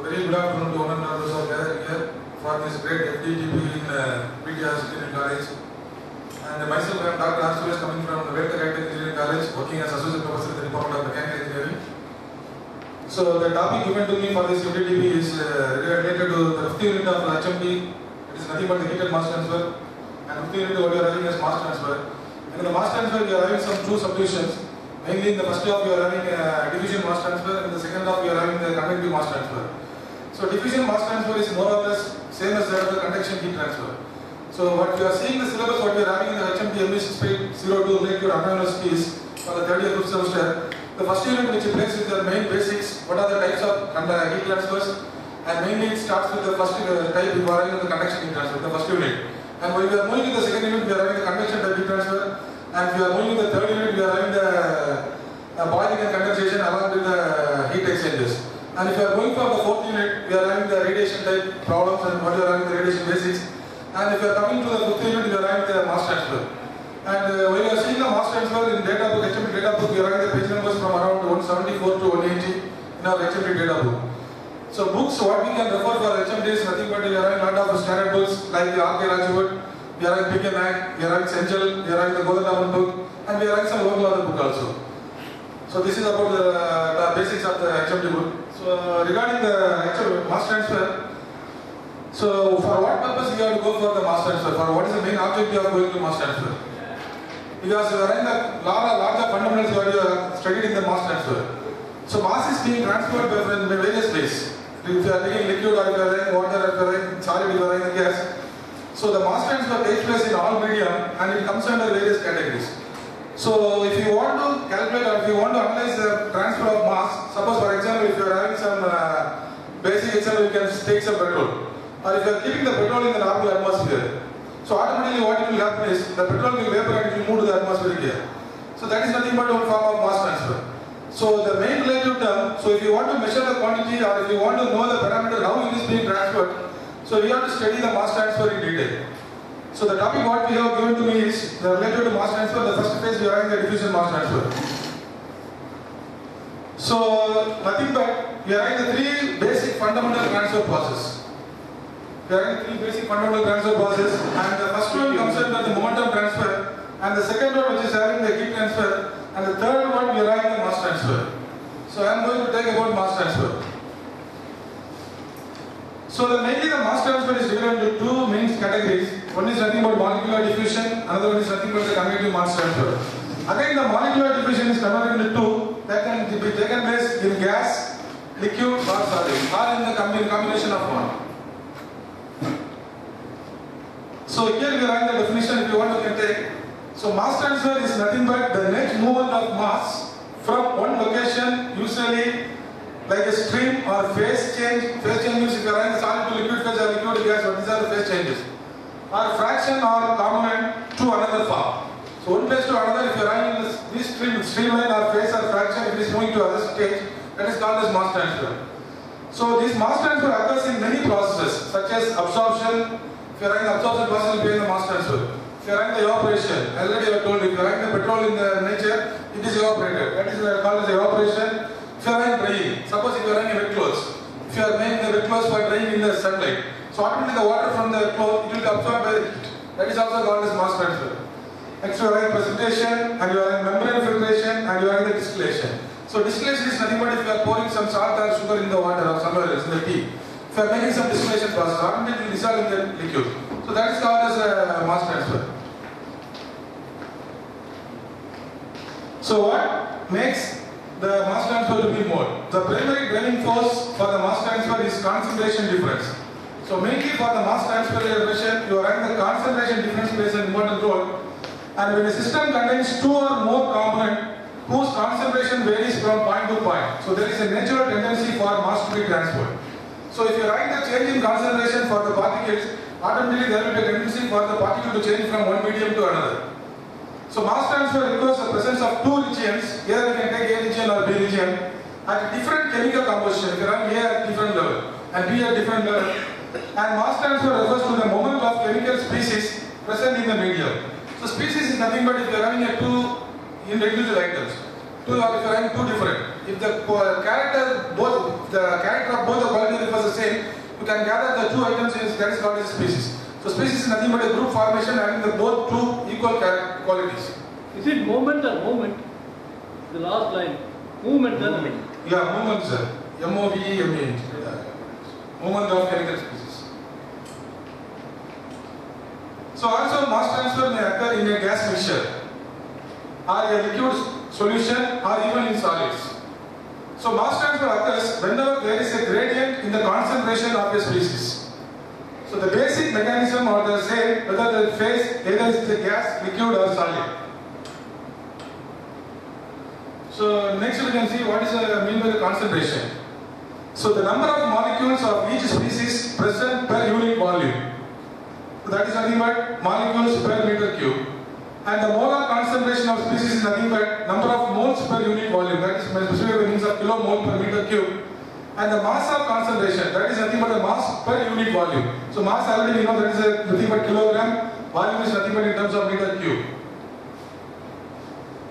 Very good afternoon to one and all those who are gathered here for this great FDTP in PTR Engineering College. And myself, I am Dr. Arsuresh, coming from the Veltech Dept Engineering College, working as Associate Professor in the Department of Mechanical Engineering. So the topic given to me for this FDTP is related to the 50th unit of HMT. It is nothing but the heated mass transfer. And 50th unit what we are having as mass transfer. And in the mass transfer we are having some two subdivisions. Mainly in the first half we are having diffusion mass transfer, and in the second half we are having the convective mass transfer. So diffusion mass transfer is more or less same as that of the conduction heat transfer. So what we are seeing the syllabus, what we are having in the HMT ME602 Lakepure Anna University is for the third year 5th semester. The first unit which plays with the main basics, what are the types of heat transfers, and mainly it starts with the first type we are having the conduction heat transfer, the first unit. And when we are moving to the second unit, we are having the convection type heat transfer, and we are moving to the third unit, we are having the boiling and condensation along with the heat exchangers. And if you are going for the fourth unit, we are having the radiation type problems and what we are having the radiation basics. And if you are coming to the fifth unit, we are having the mass transfer. And when you are seeing the mass transfer in data book, HMT data book, we are having the page numbers from around 174 to 180 in our HMT data book. So books, what we can refer for HMT is nothing but we are having a lot of standard books like the R.K. Rajwood, we are having PK Mac, we are having Senchel, we are having the Godanavan book, and we are having some local other book also. So this is about the basics of the HMT book. So regarding the mass transfer, so for what purpose we have to go for the mass transfer? For what is the main objective of going to mass transfer? Because we are in the larger fundamentals what you have studied in the mass transfer. So mass is being transferred by various ways. If you are taking liquid or if you are taking water, if you are taking solid, if you are taking gas. So the mass transfer takes place in all medium and it comes under various categories. So if you want to calculate or if you want to analyze the transfer of mass, suppose for example if you are having some basic example, you can take some petrol. Or if you are keeping the petrol in the normal atmosphere, so automatically what it will happen is the petrol will evaporate and it will move to the atmospheric air. So that is nothing but one form of mass transfer. So the main relative term, so if you want to measure the quantity or if you want to know the parameter how it is being transferred, so we have to study the mass transfer in detail. So the topic what we have given to me is the related to mass transfer. The first phase we are having the diffusion mass transfer. So nothing but we are having the three basic fundamental transfer process. We are having three basic fundamental transfer process, and the first one comes under the momentum transfer, and the second one which is having the heat transfer, and the third one we are having the mass transfer. So I am going to talk about mass transfer. So mainly the mass transfer is divided into two main categories. One is nothing but molecular diffusion, another one is nothing but the convective mass transfer. Again the molecular diffusion is converted into two that can be taken place in gas, liquid or solid, or in the combination of one. So here we are having the definition if you want you can take. So mass transfer is nothing but the net movement of mass from one location, usually like a stream or phase change. Phase change means if you are having solid to liquid phase or liquid to gas, what these are the phase changes. Or fraction or component to another form. So one place to another, if you are having this streamline or phase or fraction, it is moving to other stage, that is called as mass transfer. So this mass transfer occurs in many processes such as absorption. If you are having the absorption process, you will be in the mass transfer. If you are having the evaporation, already I have told you, if you are having the petrol in the nature, it is evaporated. That is called as evaporation. If you are having drying, suppose if you are having wet clothes, if you are making the wet clothes for drying in the sunlight, so automatically the water from the cloth it will be absorbed by the heat. That is also called as mass transfer. Next you are having precipitation, and you are having membrane filtration, and you are having the distillation. So distillation is nothing but if you are pouring some salt or sugar in the water or somewhere else in the tea. If you are making some distillation process, automatically it will dissolve in the liquid. So that is called as mass transfer. So what makes the mass transfer to be more? The primary driving force for the mass transfer is concentration difference. So mainly for the mass transfer equation, you are having the concentration difference plays an important role. And when a system contains two or more components whose concentration varies from point to point, so there is a natural tendency for mass to be transferred. So if you are having the change in concentration for the particles, automatically there will be a tendency for the particle to change from one medium to another. So mass transfer requires the presence of two regions, here we can take A region or B region, at different chemical composition. If you are having A at different level and B at different level, and mass transfer refers to the moment of chemical species present in the medium. So species is nothing but if you are having two individual items, two or if you are having two different. If the character of both the quality refers to same, you can gather the two items that is called as species. So species is nothing but a group formation having the both two equal qualities. Is it movement or movement? The last line. Movement, then. Yeah, movement, sir. M-O-V-E-M-E-N-T. Movement of chemical species. So also mass transfer may occur in a gas mixture or a liquid solution or even in solids. So mass transfer occurs whenever there is a gradient in the concentration of a species. So the basic mechanism are the same whether the phase either is a gas, liquid or solid. So next we can see what is mean by the concentration. So the number of molecules of each species present per unit volume. So that is nothing but molecules per meter cube. And the molar concentration of species is nothing but number of moles per unit volume. That is specifically the means of kilomole per meter cube. And the mass of concentration, that is nothing but the mass per unit volume. So mass already we know that is nothing but kilogram. Volume is nothing but in terms of meter cube.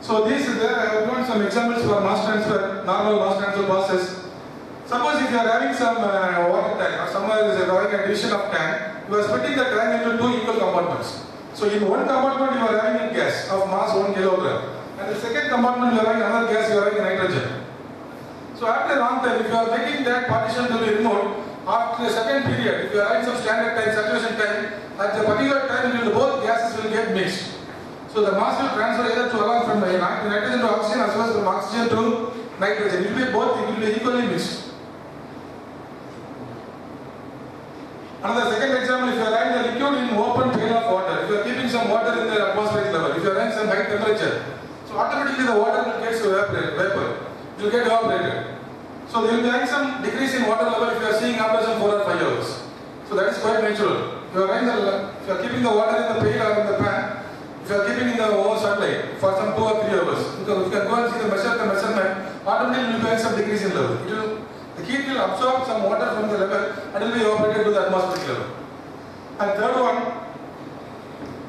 So these there I have given some examples for mass transfer, normal mass transfer process. Suppose if you are having some water tank or somewhere is having a division of tank, you are splitting the tank into two equal compartments. So in one compartment you are having a gas of mass 1 kilogram, and the second compartment you are having another gas, you are having nitrogen. So after a long time, if you are making that partition to be removed, after a certain period, if you are having some standard time, saturation time, at the particular time both gases will get mixed. So the mass will transfer either to along from nitrogen to oxygen as well as from oxygen to nitrogen. It will be both, it will be equally mixed. Another second example, if you are having the liquid in open pail of water, if you are keeping some water in the atmospheric level, if you are having some high temperature, so automatically the water will get vapor, it will get evaporated. So there will be having some decrease in water level if you are seeing after some 4 or 5 hours. So that is quite natural. If you are keeping the water in the pail or in the pan, if you are keeping in the sunlight for some 2 or 3 hours, because you can go and see the measurement, automatically you will have some decrease in level. The heat will absorb some water from the level and will be evaporated to the atmospheric level. And third one,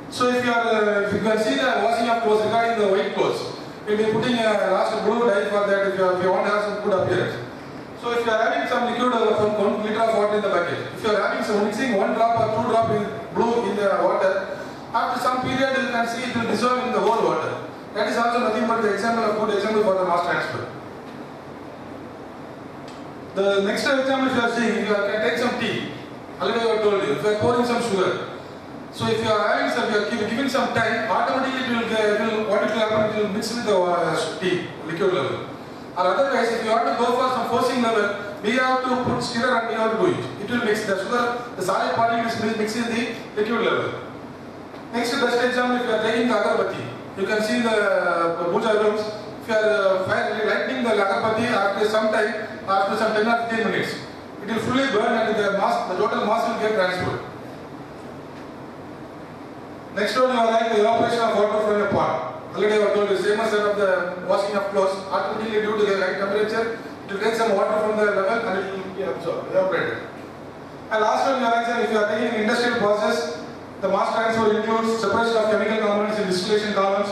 so if you can see the washing of clothes regarding the white clothes, we will be putting a last blue dye for that if you want to have some good appearance. So if you are having some liquid from 1 liter of water in the bucket, if you are having some mixing 1 drop or 2 drop in blue in the water, after some period you can see it will dissolve in the whole water. That is also nothing but the example of good example for the mass transfer. The next example if you are seeing, if you can take some tea, already I have told you, if you are pouring some sugar, so if you are having some, you are giving some time, automatically what it will happen, it will mix with the tea, liquid level. Or otherwise, if you want to go for some forcing level, we have to put stirrer and we have to do it. It will mix the sugar, the solid particle is mixed in the liquid level. Next best example, if you are taking the agarbatti, you can see the puja rooms. If you are lighting the agarbatti after some time, after some 10 or 15 minutes, it will fully burn and the total mass will get transferred. Next one, you are like the evaporation of water from a pot. Already I have told you, same as of the washing of clothes, automatically due to the high temperature, it will take some water from the level and it will be absorbed, evaporated. And last one, you are like, if you are taking an industrial process, the mass transfer includes separation of chemical components in distillation columns,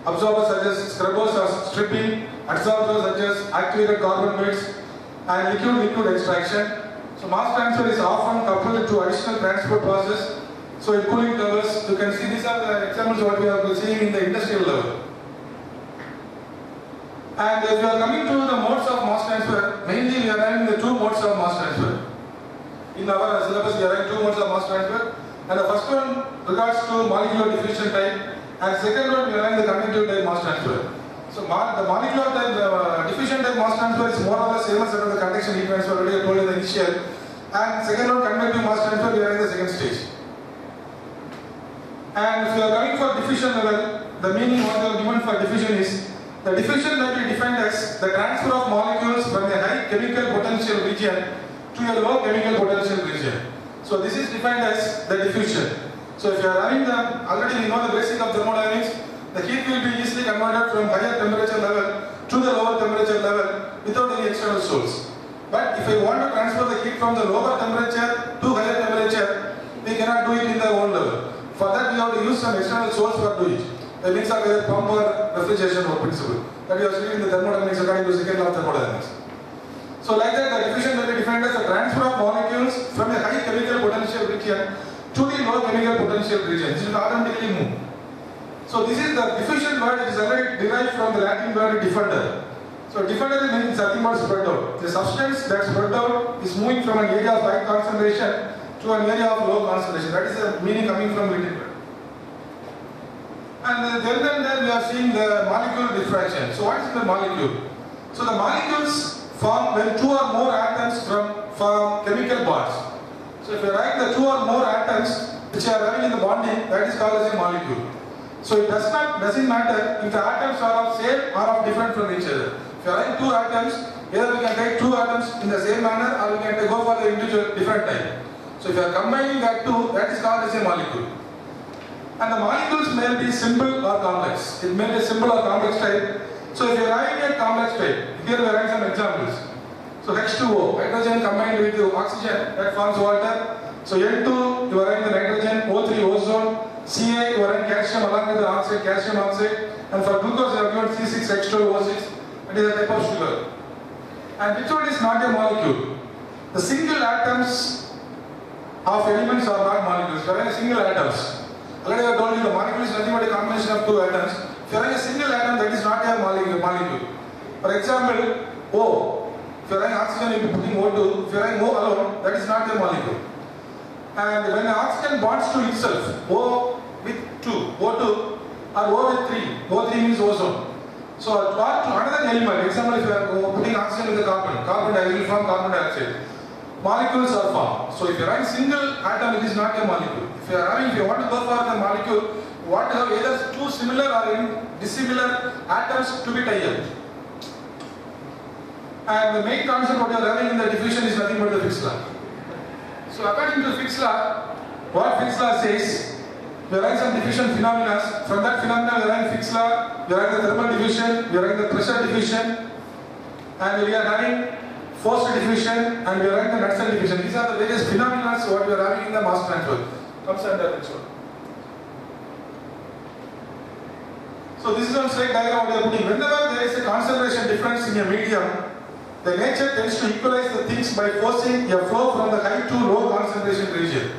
absorbers such as scrubbers or stripping, adsorbers such as activated carbon beds, and liquid extraction. So mass transfer is often coupled to additional transport process. So in cooling towers, you can see these are the examples what we are seeing in the industrial level. And if you are coming to the modes of mass transfer, mainly we are having the 2 modes of mass transfer. In our syllabus, we are having 2 modes of mass transfer. And the first one regards to molecular diffusion type, and second one we are having the convective type mass transfer. So the molecular type, the diffusion type mass transfer is more or less same as the conduction heat transfer already I told in the initial. And second one convective mass transfer, we are in the second stage. And if you are coming for diffusion level, the meaning what you are given for diffusion is, the diffusion may be defined as the transfer of molecules from a high chemical potential region to a low chemical potential region. So this is defined as the diffusion. So if you are having already we know the basic of thermodynamics, the heat will be easily converted from higher temperature level to the lower temperature level without any external source. But if I want to transfer the heat from the lower temperature to higher temperature, we cannot do it in the own level. For that we have to use some external source for doing it. The means of either pump or refrigeration or principle. That we are studying in the thermodynamics according to second law of thermodynamics. So like that, the diffusion will be defined as the transfer of molecules region to the low chemical potential region. It will automatically move. So this is the diffusion word, it is already derived from the Latin word diffunder. So diffunder means nothing but spread out. The substance that spread out is moving from an area of high concentration to an area of low concentration. That is the meaning coming from Latin word. And then we are seeing the molecule diffraction. So what is the molecule? So the molecules form when two or more atoms form chemical bonds. So if you write the two or more atoms which are having in the bonding, that is called as a molecule. So it doesn't matter if the atoms are of same or of different from each other. If you write two atoms, either we can take two atoms in the same manner or we can go for the individual different type. So if you are combining that two, that is called as a molecule. And the molecules may be simple or complex. It may be simple or complex type. So if you are writing a complex type, here we are writing some examples. So H2O, hydrogen combined with oxygen, that forms water. So N2, you are writing the nitrogen, O3, ozone, Ca, you are writing calcium along with the oxide, calcium oxide. And for glucose, you have given C6H12O6, that is a type of sugar. And which one is not a molecule? The single atoms of elements are not molecules. There are single atoms. Already I have told you the molecule is nothing but a combination of two atoms. If you are a single atom, that is not a molecule. For example, O. If you are writing oxygen, you will be putting O2. If you are writing O alone, that is not a molecule. And when the oxygen bonds to itself, O with 2, O2, or O with 3, O3 means ozone. So to another element, example, if you are putting oxygen with the carbon dioxide will form carbon dioxide. Molecules are formed. So if you write single atom, it is not a molecule. If you want to go for the molecule, you want to have either two similar or dissimilar atoms to be tied up. And the main concept what you are having in the diffusion is nothing but the Fick's law. So according to Fick's law, what Fick's law says, we are having some diffusion phenomena. From that phenomena, we are having Fick's law, we are having the thermal diffusion, we are having the pressure diffusion, and we are having forced diffusion, and we are having the Knudsen diffusion. These are the various phenomena what we are having in the mass transfer. Comes under this one. So this is one straight diagram what we are putting. Whenever there is a concentration difference in a medium, the nature tends to equalize the things by forcing a flow from the high to low concentration region.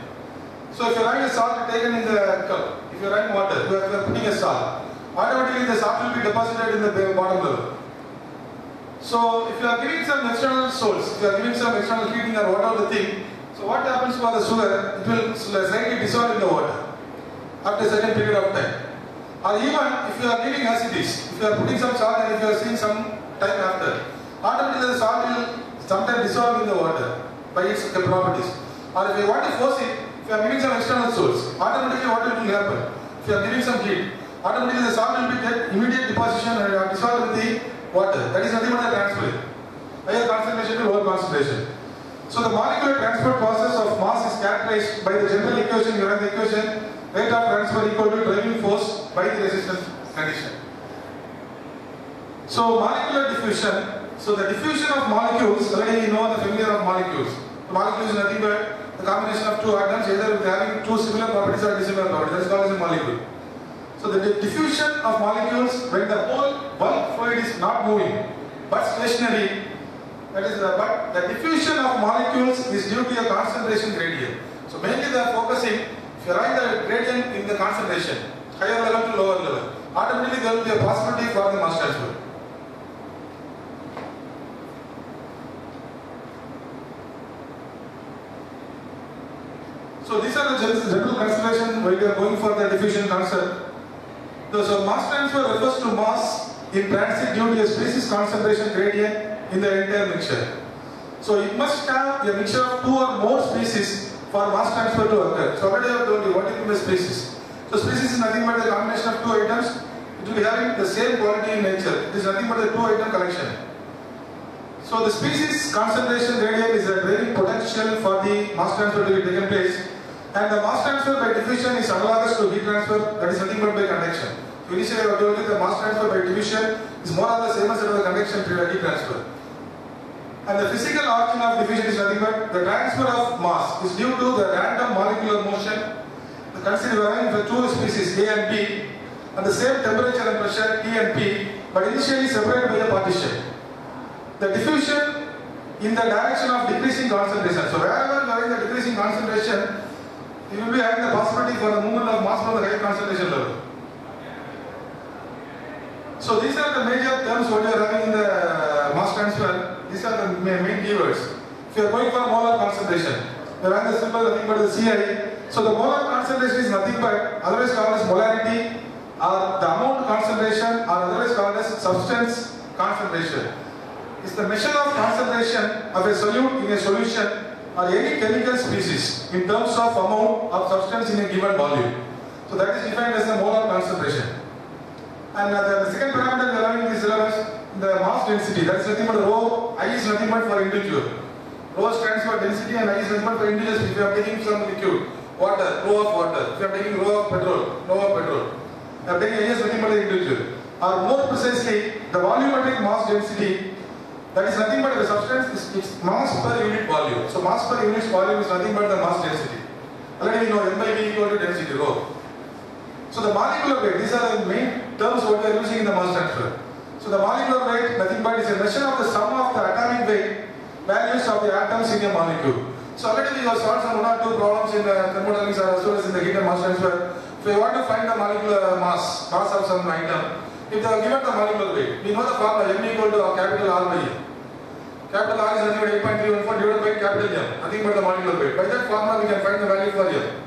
So if you are having a salt taken in the cup, if you are having water, you are putting a salt, automatically the salt will be deposited in the bottom level. So if you are giving some external source, if you are giving some external heating or whatever the thing, so what happens for the sugar, it will slightly dissolve in the water after a certain period of time. Or even if you are giving acidities, if you are putting some salt and if you are seeing some time after, automatically the salt will sometimes dissolve in the water by its properties. Or if you want to force it, if you are giving some external source, automatically what will happen? If you are giving some heat, automatically the salt will be get immediate deposition and dissolve in the water. That is nothing but a transfer. Higher concentration to lower concentration. So the molecular transport process of mass is characterized by the general equation, you have the equation, rate of transfer equal to driving force by the resistance condition. So molecular diffusion, so the diffusion of molecules, already you know the familiar of molecules. The molecule is nothing but the combination of two atoms, either with having two similar properties or dissimilar properties. That is called as a molecule. So the diffusion of molecules when the whole bulk fluid is not moving but stationary, that is but the diffusion of molecules is due to a concentration gradient. So mainly they are focusing, if you write the gradient in the concentration, higher level to lower level, automatically there will be a possibility for the mass transfer. So these are the general consideration why we are going for the diffusion concept. So mass transfer refers to mass in transit due to a species concentration gradient in the entire mixture. So it must have a mixture of two or more species for mass transfer to occur. So already I have told you what is the species. So species is nothing but a combination of two items. It will be having the same quality in nature. It is nothing but a two item collection. So the species concentration gradient is a driving potential for the mass transfer to be taken place. And the mass transfer by diffusion is analogous to heat transfer, that is nothing but by conduction. So initially I have told you the mass transfer by diffusion is more or less same as the conduction through heat transfer. And the physical origin of diffusion is nothing but the transfer of mass is due to the random molecular motion. Consider varying the two species A and B at the same temperature and pressure T and P, but initially separated by a partition. The diffusion in the direction of decreasing concentration. So wherever you are in the decreasing concentration, you will be having the possibility for the movement of mass from the higher concentration level. So these are the major terms what you are having in the mass transfer. These are the main keywords. If you are going for molar concentration, you are having the symbol nothing but the Ci. So the molar concentration is nothing but otherwise called as molarity or the amount concentration or otherwise called as substance concentration. It's the measure of concentration of a solute in a solution or any chemical species in terms of amount of substance in a given volume. So that is defined as the molar concentration. And the second parameter we are having in this syllabus, the mass density. That is nothing but rho. I is nothing but for individual. Rho stands for density and I is nothing but for individuals. If you are taking some liquid, water, rho of water. If you are taking rho of petrol, rho of petrol. I am taking I is nothing but the individual. Or more precisely, the volumetric mass density. That is nothing but the substance is mass per unit volume. So mass per unit volume is nothing but the mass density. Already we know M by V equal to density rho. So the molecular weight, these are the main terms what we are using in the mass transfer. So the molecular weight, nothing but is a measure of the sum of the atomic weight values of the atoms in a molecule. So already we have solved some 1 or 2 problems in the thermodynamics as well as in the heat and mass transfer. If we want to find the molecular mass of some item, if they are given the molecular weight, we know the formula M equal to capital R by E. Capital R is nothing but 8.314 divided by capital M, nothing but the molecular weight. By that formula we can find the value for M.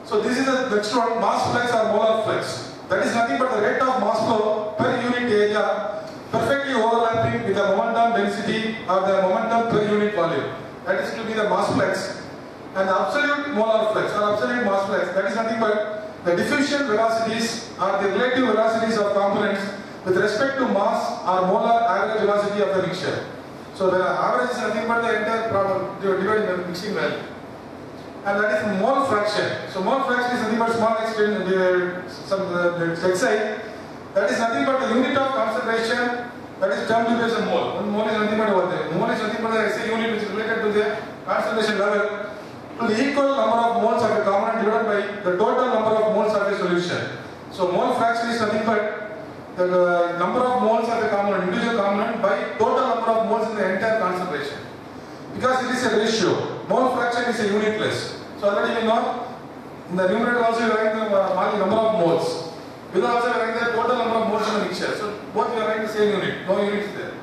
So this is the next one, mass flux or molar flux. That is nothing but the rate of mass flow per unit area perfectly overlapping with the momentum density or the momentum per unit volume. That is to be the mass flux. And the absolute molar flux or absolute mass flux, that is nothing but the diffusion velocities or the relative velocities of components with respect to mass or molar average velocity of the mixture. So the average is nothing but the entire problem divided by the mixing value. And that is mole fraction. So mole fraction is nothing but small extent, xi. That is nothing but the unit of concentration that is termed as a mole. One mole is nothing but what there. Mole is nothing but the SI unit which is related to the concentration level to the equal number of moles of a component divided by the total number of moles of a solution. So mole fraction is nothing but the number of moles of a component, individual component by total number of moles in the entire concentration. Because it is a ratio. Mole fraction is a unitless. So already we know in the numerator also we write the number of moles. Below also we write the total number of moles in the mixture. So both we are writing the same unit. No unit is there.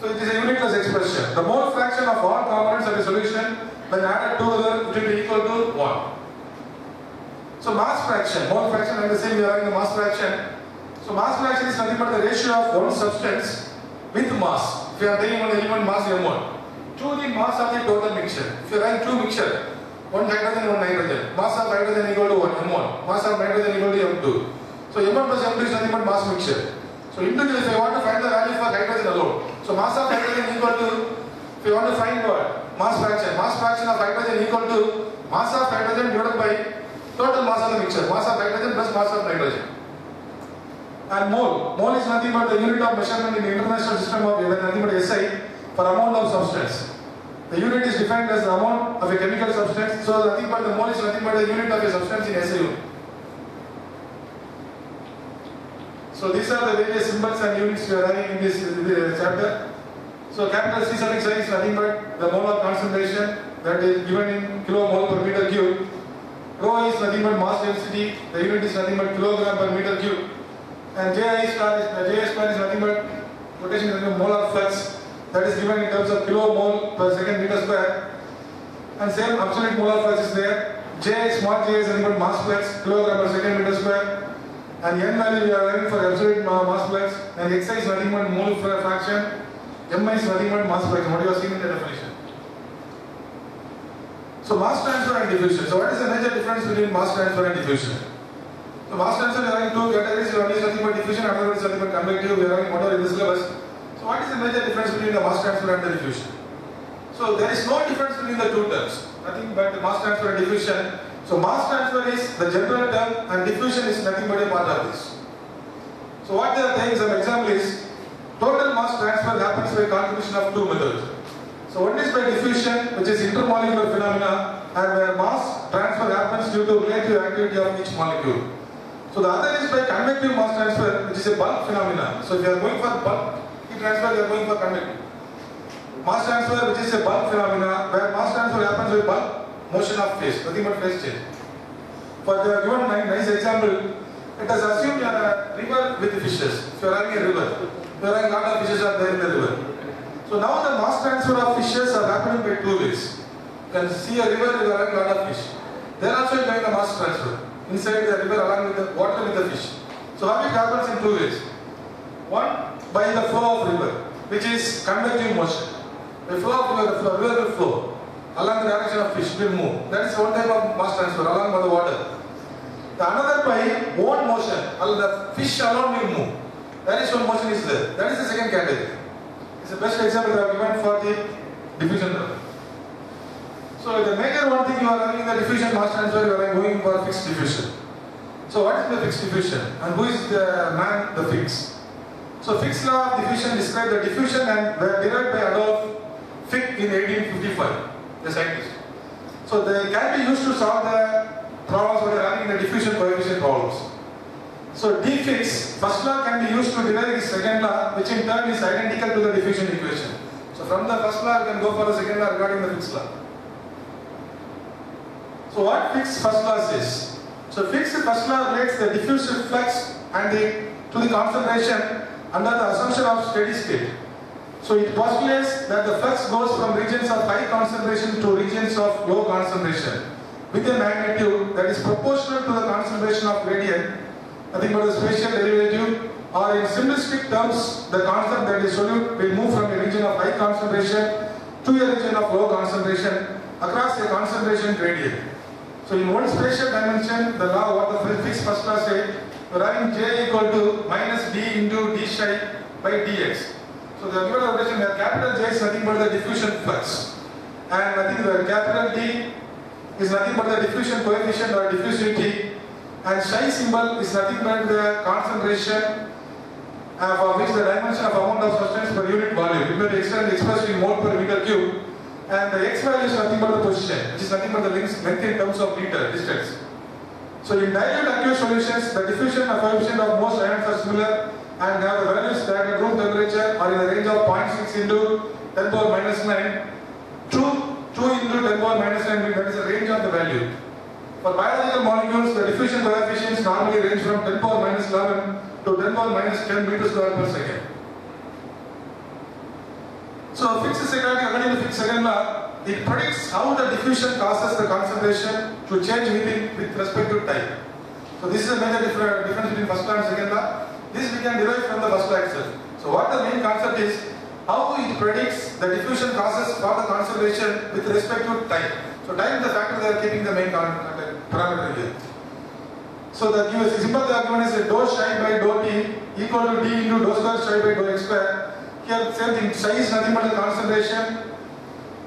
So it is a unitless expression. The mole fraction of all components of a solution when added together it will be equal to 1. So mass fraction, mole fraction and the same we are writing the mass fraction. So mass fraction is nothing but the ratio of one substance with mass. If you are taking one element mass M1 to the mass of the total mixture. If you write two mixture, one hydrogen, one nitrogen. Mass of hydrogen equal to 1, M1. Mass of nitrogen equal to M2. So M1 plus M2 is nothing but mass mixture. So individually, if I want to find the value for hydrogen alone, so mass of hydrogen equal to, if you want to find what? Mass fraction of hydrogen equal to mass of hydrogen divided by total mass of the mixture. Mass of hydrogen plus mass of nitrogen. And mole is nothing but the unit of measurement in the international system of nothing but SI for amount of substance. The unit is defined as the amount of a chemical substance. So nothing but the mole is nothing but the unit of a substance in SI unit. So these are the various symbols and units we are having in this chapter. So capital C suffix I is nothing but the molar concentration that is given in kilomole per meter cube. Rho is nothing but mass density. The unit is nothing but kilogram per meter cube. And Ji star is nothing but rotation of molar flux that is given in terms of kilomole per second meter square. And same absolute molar flux is there. Small j is nothing but mass flux, kilogram per second meter square. And n value we are having for absolute mass flux. And xi is nothing but mole fraction. Mi is nothing but mass fraction. What you have seen in the definition. So mass transfer and diffusion. So what is the major difference between mass transfer and diffusion? So mass transfer we are having two categories. One is nothing but diffusion, another is nothing but convective. We are having whatever in the syllabus. So what is the major difference between the mass transfer and the diffusion? So there is no difference between the two terms. Nothing but the mass transfer and diffusion. So mass transfer is the general term and diffusion is nothing but a part of this. So what they are saying, some example is total mass transfer happens by contribution of two methods. So one is by diffusion, which is intermolecular phenomena, and where mass transfer happens due to relative activity of each molecule. So the other is by convective mass transfer, which is a bulk phenomena. So if you are going for bulk heat transfer, you are going for convective. Mass transfer, which is a bulk phenomena, where mass transfer happens with bulk motion of phase, nothing but phase change. For the given nice example, let us assume a river with fishes. If you are having a river, you are having a lot of fishes are there in the river. So now the mass transfer of fishes are happening by two ways. You can see a river, you are having a lot of fish. They are also doing a mass transfer inside the river along with the water with the fish. So how it happens in two ways. One, by the flow of river, which is convective motion. The flow of river, the river will flow along the direction of fish will move. That is one type of mass transfer along with the water. The another by own motion, the fish alone will move. That is one motion is there. That is the second category. It's the best example I have given for the diffusion problem. So the major one thing you are having the diffusion mass transfer, you are going for fixed diffusion. So what is the fixed diffusion and who is the man the fix? So Fick's law of diffusion describes the diffusion and were derived by Adolf Fick in 1855, the scientist. So they can be used to solve the problems we are having in the diffusion coefficient problems. So d Fick's first law can be used to derive his second law, which in turn is identical to the diffusion equation. So from the first law, you can go for the second law regarding the Fick's law. So what Fick's first law says? So Fick's first law relates the diffusive flux and to the concentration under the assumption of steady state. So it postulates that the flux goes from regions of high concentration to regions of low concentration with a magnitude that is proportional to the concentration of gradient, nothing but the spatial derivative, or in simplistic terms, the concept that is solute will move from a region of high concentration to a region of low concentration across a concentration gradient. So in one spatial dimension, the law what the Fick's first law said, we are having J equal to minus d into d psi by dx. So the given notation where capital J is nothing but the diffusion flux, and nothing where capital D is nothing but the diffusion coefficient or diffusivity, and psi symbol is nothing but the concentration for which the dimension of amount of substance per unit volume. It may be expressed in mole per meter cube. And the x value is nothing but the position, which is nothing but the length in terms of meter distance. So in dilute aqueous solutions, the diffusion coefficient of most ions are similar and have the values that at room temperature are in the range of 0.6 into 10 power minus 9 to 2 into 10 power minus 9, that is the range of the value. For biological molecules, the diffusion coefficients normally range from 10 power minus 11 to 10 power minus 10 meters square per second. So Fick's second, according to Fick's second law, it predicts how the diffusion causes the concentration to change with respect to time. So this is a major difference between first law and second law. This we can derive from the first law itself. So what the main concept is, how it predicts the diffusion causes for the concentration with respect to time. So time is the factor they are keeping the main parameter here. So the simple argument is dou psi by dou t equal to d into dou square psi by dou x square. Here same thing, psi is nothing but the concentration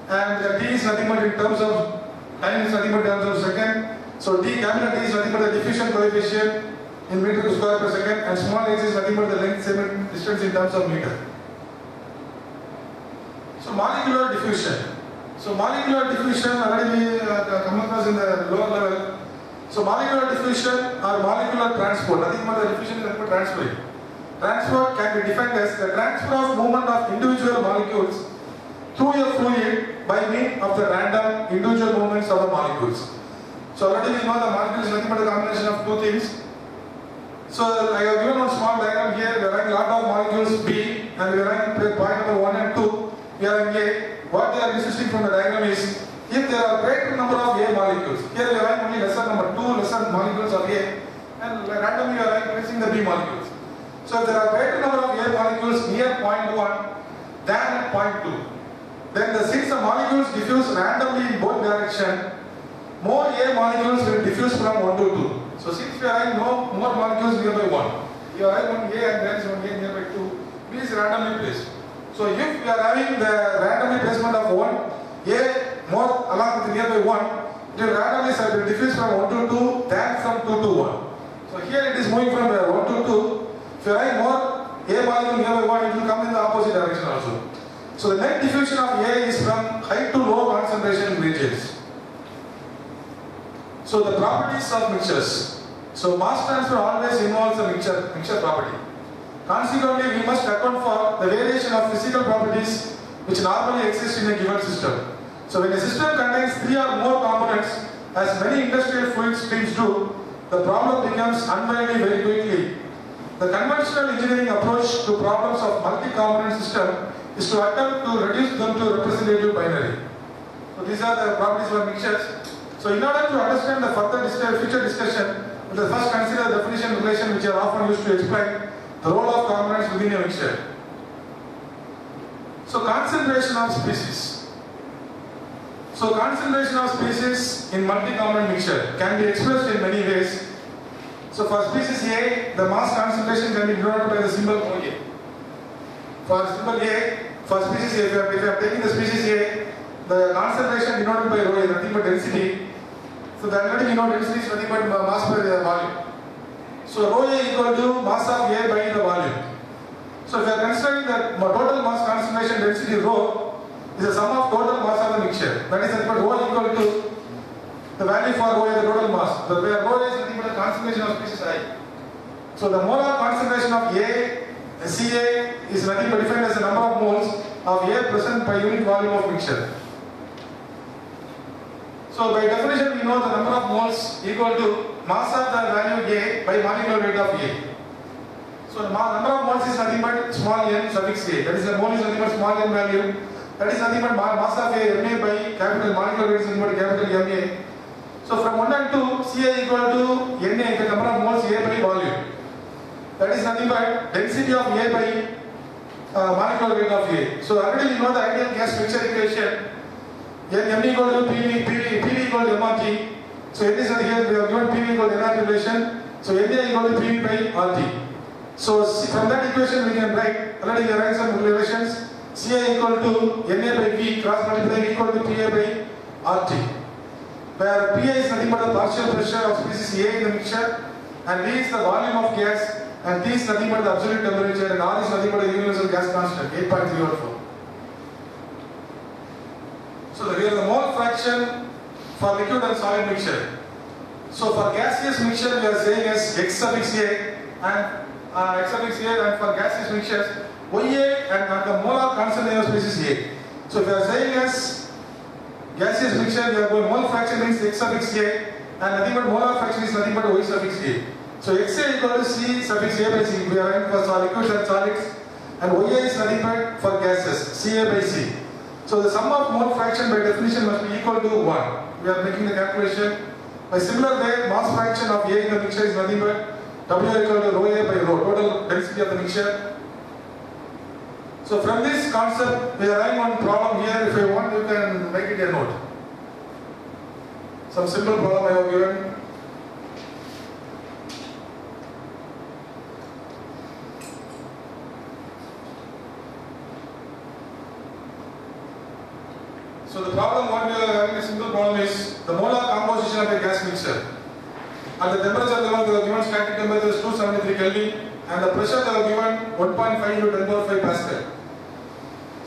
and the t is nothing but in terms of time is nothing but in terms of second. So t, capital T is nothing but the diffusion coefficient in meter to square per second, and small h is nothing but the length same distance in terms of meter. So molecular diffusion. So molecular diffusion already we come across in the lower level. So molecular diffusion or molecular transport, nothing but the diffusion is nothing but transferring. Transport can be defined as the transfer of movement of individual molecules through a fluid by means of the random individual movements of the molecules. So already we know the molecule is nothing but a combination of two things. So I have given one small diagram here. We are having a lot of molecules B and we are having point number 1 and 2. We are having A. What they are insisting from the diagram is, if there are greater number of A molecules, here we are having only lesser number 2 lesser molecules of A, and randomly we are placing the B molecules. So if there are greater number of A molecules near point 1 than at point 2, then since the molecules diffuse randomly in both directions, more A molecules will diffuse from 1 to 2. So since we are having no more molecules nearby 1, you are having one A and there is one A nearby 2, B is randomly placed. So if we are having the randomly placement of 1, A more along with the nearby 1, it will randomly diffuse from 1 to 2 than from 2 to 1. So here it is moving from 1 to 2. If you are having more A molecule nearby 1, it will come in the opposite direction also. So the net diffusion of A is from high to low concentration regions. So the properties of mixtures. So mass transfer always involves a mixture property. Consequently, we must account for the variation of physical properties which normally exist in a given system. So when a system contains 3 or more components, as many industrial fluid streams do, the problem becomes unwieldy very quickly. The conventional engineering approach to problems of multi-component system is to attempt to reduce them to representative binary. So these are the properties for mixtures. So in order to understand the future discussion, let us first consider the definition relation which are often used to explain the role of components within a mixture. So concentration of species. So concentration of species in multi-component mixture can be expressed in many ways. So for species A, the mass concentration can be denoted by the symbol OA. For symbol A, for species A, if I am taking the species A, the concentration denoted by rho is nothing but density. So the already density is nothing but mass per volume. So rho A equal to mass of A by the volume. So if we are considering that total mass concentration density rho is the sum of total mass of the mixture. That is nothing but rho equal to the value for rho is the total mass. Where rho is nothing but the concentration of species I. So the molar concentration of Ca is nothing but defined as the number of moles of A present per unit volume of mixture. So by definition we know the number of moles equal to mass of the value A by molecular weight of A. So the number of moles is nothing but small n suffix A. That is the mole is nothing but small n value. That is nothing but mass of A Ma by capital molecular weight is nothing but capital Ma. So from 1 and 2, Ca equal to Na, the number of moles A by volume. That is nothing but density of A by molecular weight of A. So already we know the ideal gas mixture equation. M equal to PV equal to MRT. So N is here we have given PV equal to NRT relation. So Na equal to PV by RT. So from that equation we can write, already we write some relations. Ca equal to Na by V cross multiplying equal to Pa by RT. Where Pa is nothing but the partial pressure of species A in the mixture, and V is the volume of gas, and T is nothing but the absolute temperature, and R is nothing but the universal gas constant, 8.04. So here is the mole fraction for liquid and solid mixture. So for gaseous mixture we are saying as X suffix A, and for gaseous mixtures Ya and the molar concentration of species A. So if we are saying as gaseous mixture, we are going mole fraction means X suffix A, and nothing but molar fraction is nothing but Y suffix A. So Xa equal to C suffix A by C. We are writing for liquids and solids, and Ya is nothing but for gases, Ca by C. So the sum of mole fraction by definition must be equal to 1. We are making the calculation. By similar way, mass fraction of A in the mixture is nothing but W equal to rho A by rho, total density of the mixture. So from this concept, we are writing one problem here. If you want, you can make it a note. Some simple problem I have given. So the problem what we are having a simple problem is the molar composition of a gas mixture. At the temperature level they are given static temperature is 273 Kelvin and the pressure they are given 1.5 into 10 power 5 Pascal.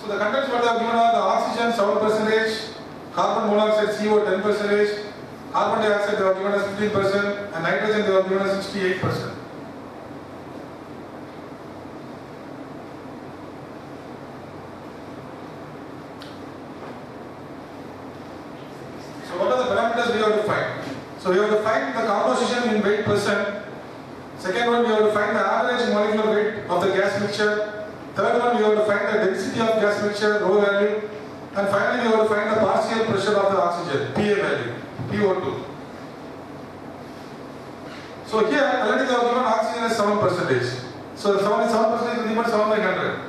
So the contents what they are given are the oxygen 7%, carbon monoxide CO 10%, carbon dioxide they are given as 15% and nitrogen they are given as 68%. So what are the parameters we have to find? So we have to find the composition in weight percent. Second one, we have to find the average molecular weight of the gas mixture. Third one, we have to find the density of gas mixture, rho value. And finally, we have to find the partial pressure of the oxygen, Pa value, PO2. So here, already they have given oxygen as 7%. So 7% is nothing but 7 by 100.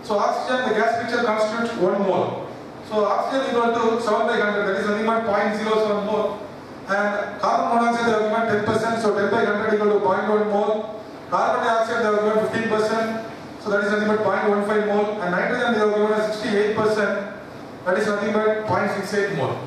So oxygen, the gas mixture constitutes 1 mole. So oxygen equal to 7 by 100, that is nothing but 0.07 mole. And carbon monoxide they have given 10%, so 10 by 100 equal to 0.1 mole. Carbon dioxide they have given 15%, so that is nothing but 0.15 mole. And nitrogen they have given as 68%, that is nothing but 0.68 mole.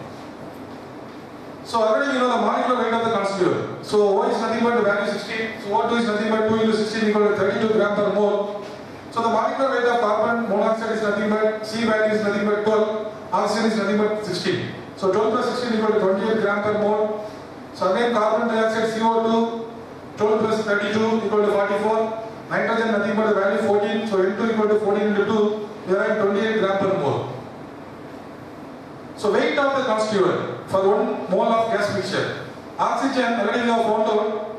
So already you know the molecular weight of the constituent. So O is nothing but the value 16, so O2 is nothing but 2 into 16 equal to 32 gram per mole. So the molecular weight of carbon monoxide is nothing but, C value is nothing but 12, oxygen is nothing but 16. So 12 plus 16 equal to 28 gram per mole. So again carbon dioxide CO2, 12 plus 32 equal to 44. Nitrogen nothing but the value 14, so N2 equal to 14 into 2, we are at 28 gram per mole. So So weight of the constituent for 1 mole of gas mixture. Oxygen already we have found out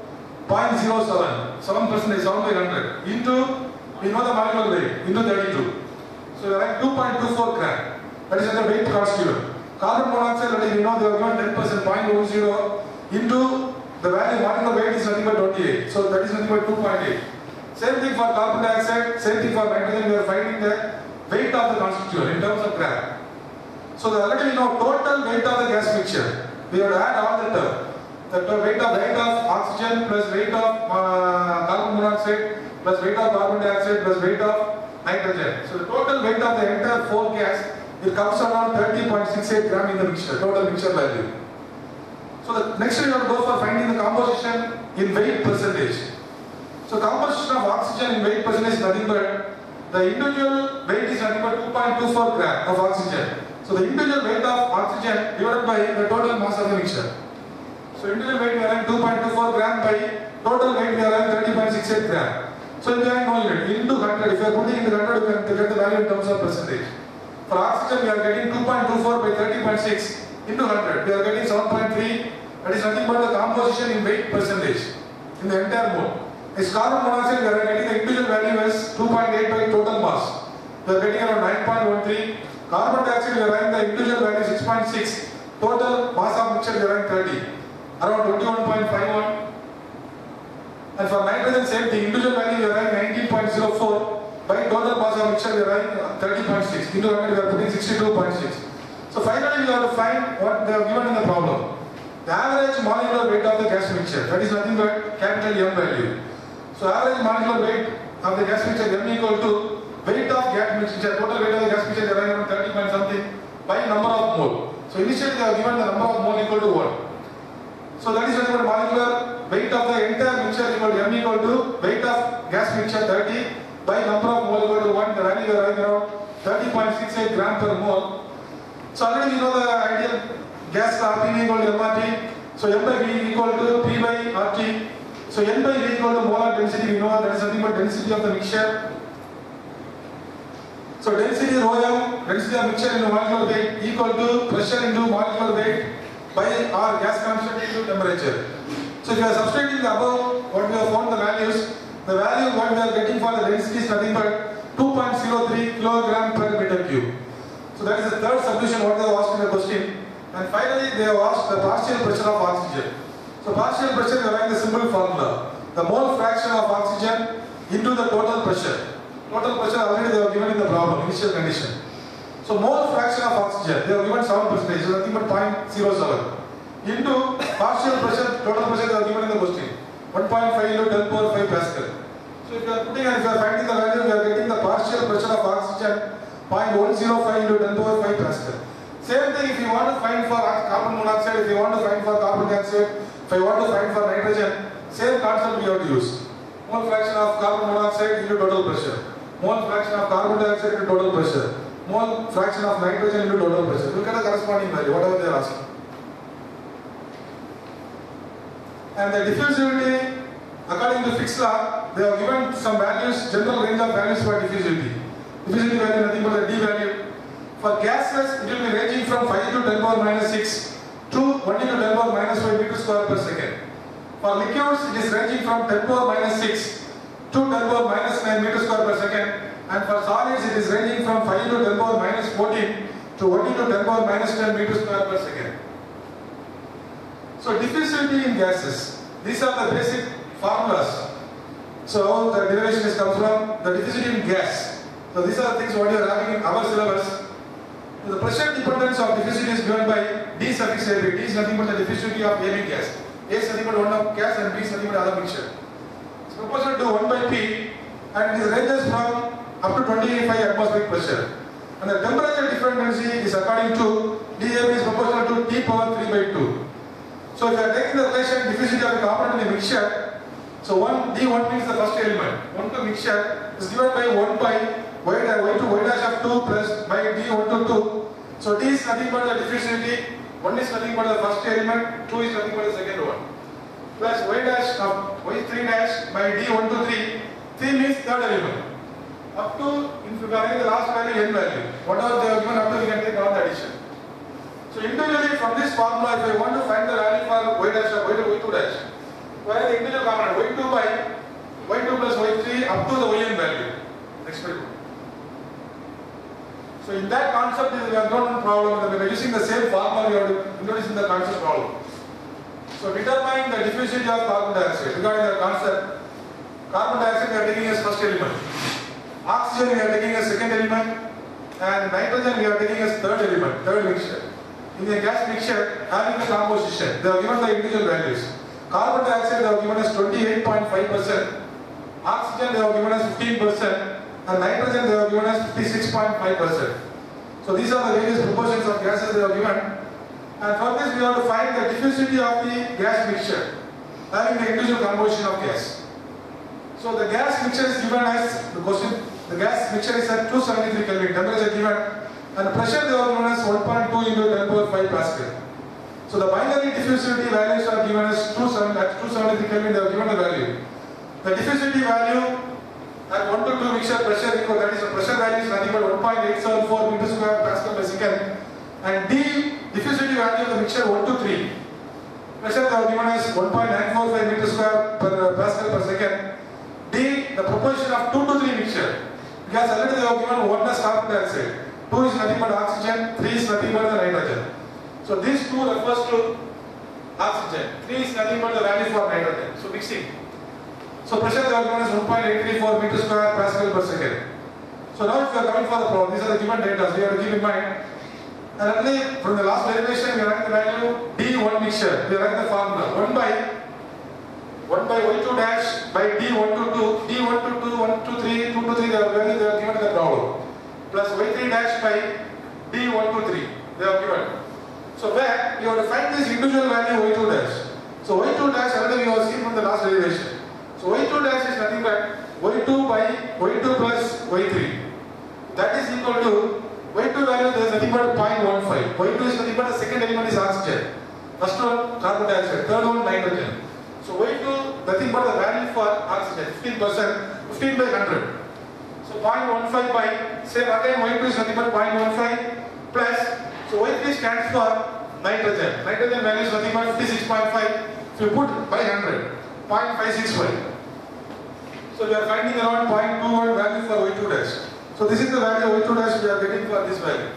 0.07, 7%, 7 by 100 into, we know the molecular weight, into 32. So we are like 2.24 gram. That is the weight constituent. Carbon monoxide already we know they are given 10%, 0.10 into the value molecular weight is nothing but 28. So that is nothing but 2.8. Same thing for carbon dioxide, same thing for nitrogen, we are finding the weight of the constituent in terms of gram. So already we know total weight of the gas mixture. We have to add all the term. The weight of oxygen plus weight of carbon monoxide plus weight of carbon dioxide plus weight of nitrogen. So the total weight of the entire 4 gas, it comes around 30.68 gram in the mixture, total mixture value. So the next we have to go for finding the composition in weight percentage. So composition of oxygen in weight percentage is nothing but the individual weight is nothing but 2.24 gram of oxygen. So the individual weight of oxygen divided by the total mass of the mixture. So individual weight we are having 2.24 gram by total weight we are having 30.68 gram. So if we are no unit into 100, if you are putting into 100, we can get the value in terms of percentage. For oxygen we are getting 2.24 by 30.6 into 100. We are getting 7.3. That is nothing but the composition in weight percentage in the entire mole. As carbon monoxide we are getting the individual value as 2.8 by total mass. We are getting around 9.13. Carbon dioxide we are having the individual value 6.6. Total mass of mixture we are having 30. Around 21.51. And for nitrogen same thing, individual value we are having 19.04. By total mass of mixture we are having 30.6. Into 100 we are putting 62.6. So finally we have to find what they have given in the problem. The average molecular weight of the gas mixture, that is nothing but capital M value. So average molecular weight of the gas mixture M equal to weight of gas mixture, total weight of the gas mixture is around 30 point something by number of mole. So initially they have given the number of mole equal to 1. So that is nothing but molecular weight of the entire mixture equal to M equal to weight of gas mixture 30 by number of mole equal to 1. The value is around 30.68 gram per mole. So already we know the ideal gas law P equal to MRT. So M by V equal to P by RT. So N by V equal to molar density. We know that is nothing but density of the mixture. So density rho M, density of mixture into molecular weight equal to pressure into molecular weight by R gas constant into temperature. So if you are substituting the above what we have found the values what we are getting for the density is nothing but 2.03 kilogram per meter cube. So that is the third substitution what they have asked in the question. And finally they have asked the partial pressure of oxygen. So partial pressure we are having the simple formula. The mole fraction of oxygen into the total pressure. Total pressure already they have given in the problem, initial condition. So mole fraction of oxygen, they have given 7%, is nothing but 0.07. Into partial pressure, total pressure they have given in the question. 1.5 into 10 power 5 Pascal. So if you are putting and if you are finding the value, we are getting the partial pressure of oxygen 0.105 into 10 power 5 Pascal. Same thing if you want to find for carbon monoxide, if you want to find for carbon dioxide, if you want to find for nitrogen, same concept we have to use. Mole fraction of carbon monoxide into total pressure. Mole fraction of carbon dioxide into total pressure. Mole fraction of nitrogen into total pressure. Look at the corresponding value, whatever they are asking. And the diffusivity, according to fixed law, they have given some values, general range of values for diffusivity. Diffusivity value nothing but the D value. For gases, it will be ranging from 5 to 10 power minus 6 to 20 to 10 power minus 5 meters square per second. For liquids, it is ranging from 10 power minus 6 to 10 power minus 9 meters square per second. And for solids, it is ranging from 5 to 10 power minus 14 to 20 to 10 power minus 10 meters square per second. So diffusivity in gases, these are the basic formulas. So the derivation is comes from the diffusivity in gas. So these are the things what you are having in our syllabus. So the pressure dependence of diffusivity is given by D suffix A. D is nothing but the diffusivity of any gas. A is nothing but one of gas and B is nothing but other mixture. It's proportional to 1 by P and it is ranges from up to 25 atmospheric pressure. And the temperature dependency is according to DAB is proportional to T power 3 by 2. So if you are taking the relation diffusivity of a component in a mixture, so D1 means the first element. 1 to mixture is given by 1 by y to y dash of 2 plus by D1 to 2. So D is nothing but the diffusivity, 1 is nothing but the first element, 2 is nothing but the second one. Plus y dash of y3 dash by D1 to 3, 3 means third element. Up to, if you are having the last value, n value. Whatever they have given up to, we can take all the addition. So individually from this formula, if I want to find the value for y dash of y2 dash, where the individual component y2 by y2 plus y3 up to the yn value. Next slide. So in that concept, we have not one problem. We are using the same formula we are introducing the concept problem. So determine the diffusivity of carbon dioxide. Regarding the concept, carbon dioxide we are taking as first element, oxygen we are taking as second element, and nitrogen we are taking as third element, third mixture. In the gas mixture, having the composition, they have given the individual values. Carbon dioxide they have given us 28.5%, oxygen they have given us 15%, and nitrogen they have given us 56.5%. So these are the various proportions of gases they have given. And for this we have to find the diffusivity of the gas mixture, having the individual composition of gas. So the gas mixture is given as the question. The gas mixture is at 273 Kelvin, temperature given, and pressure they have given as 1.2 into 10 power 5 Pascal. So the binary diffusivity values are given as 273 Kelvin. They have given the value. The diffusivity value at 1 to 2 mixture pressure equal, that is the pressure value is nothing but 1.874 meter square Pascal per second, and D diffusivity value of the mixture 1 to 3. Pressure they have given as 1.945 meter square per Pascal per second. D the proportion of 2 to 3 mixture, because already they have given 1 as carbon dioxide, 2 is nothing but oxygen, 3 is nothing but the nitrogen. So these 2 refers to oxygen, 3 is nothing but the value for nitrogen. So mixing. So pressure they have given as 1.834 meter square Pascal per second. So now if you are coming for the problem, these are the given data, so you have to keep in mind. And only from the last derivation we are writing the value D1 mixture. We are writing the formula 1 by y2 dash by D1 to 2, D1 to 2, 1 to 3, 2 to 3 they are value they are given in the problem. Plus y3 dash by D1 to 3 they are given. So where you have to find this individual value y2 dash. So y2 dash already we have seen from the last derivation. So y2 dash is nothing but y2 by y2 plus y3. That is equal to y2 value there is nothing but 0.15. y2 is nothing but the second element is oxygen. First one carbon dioxide, third one nitrogen. So y2 nothing but the value for oxygen 15%, 15 by 100. So 0.15 by, same again y2 is nothing but 0.15 plus, so y3 stands for nitrogen. Nitrogen value is nothing but 56.5. If you put by 100, 0.565. So we are finding around 0.21 value for y2 dash. So this is the value of y2 dash we are getting for this value.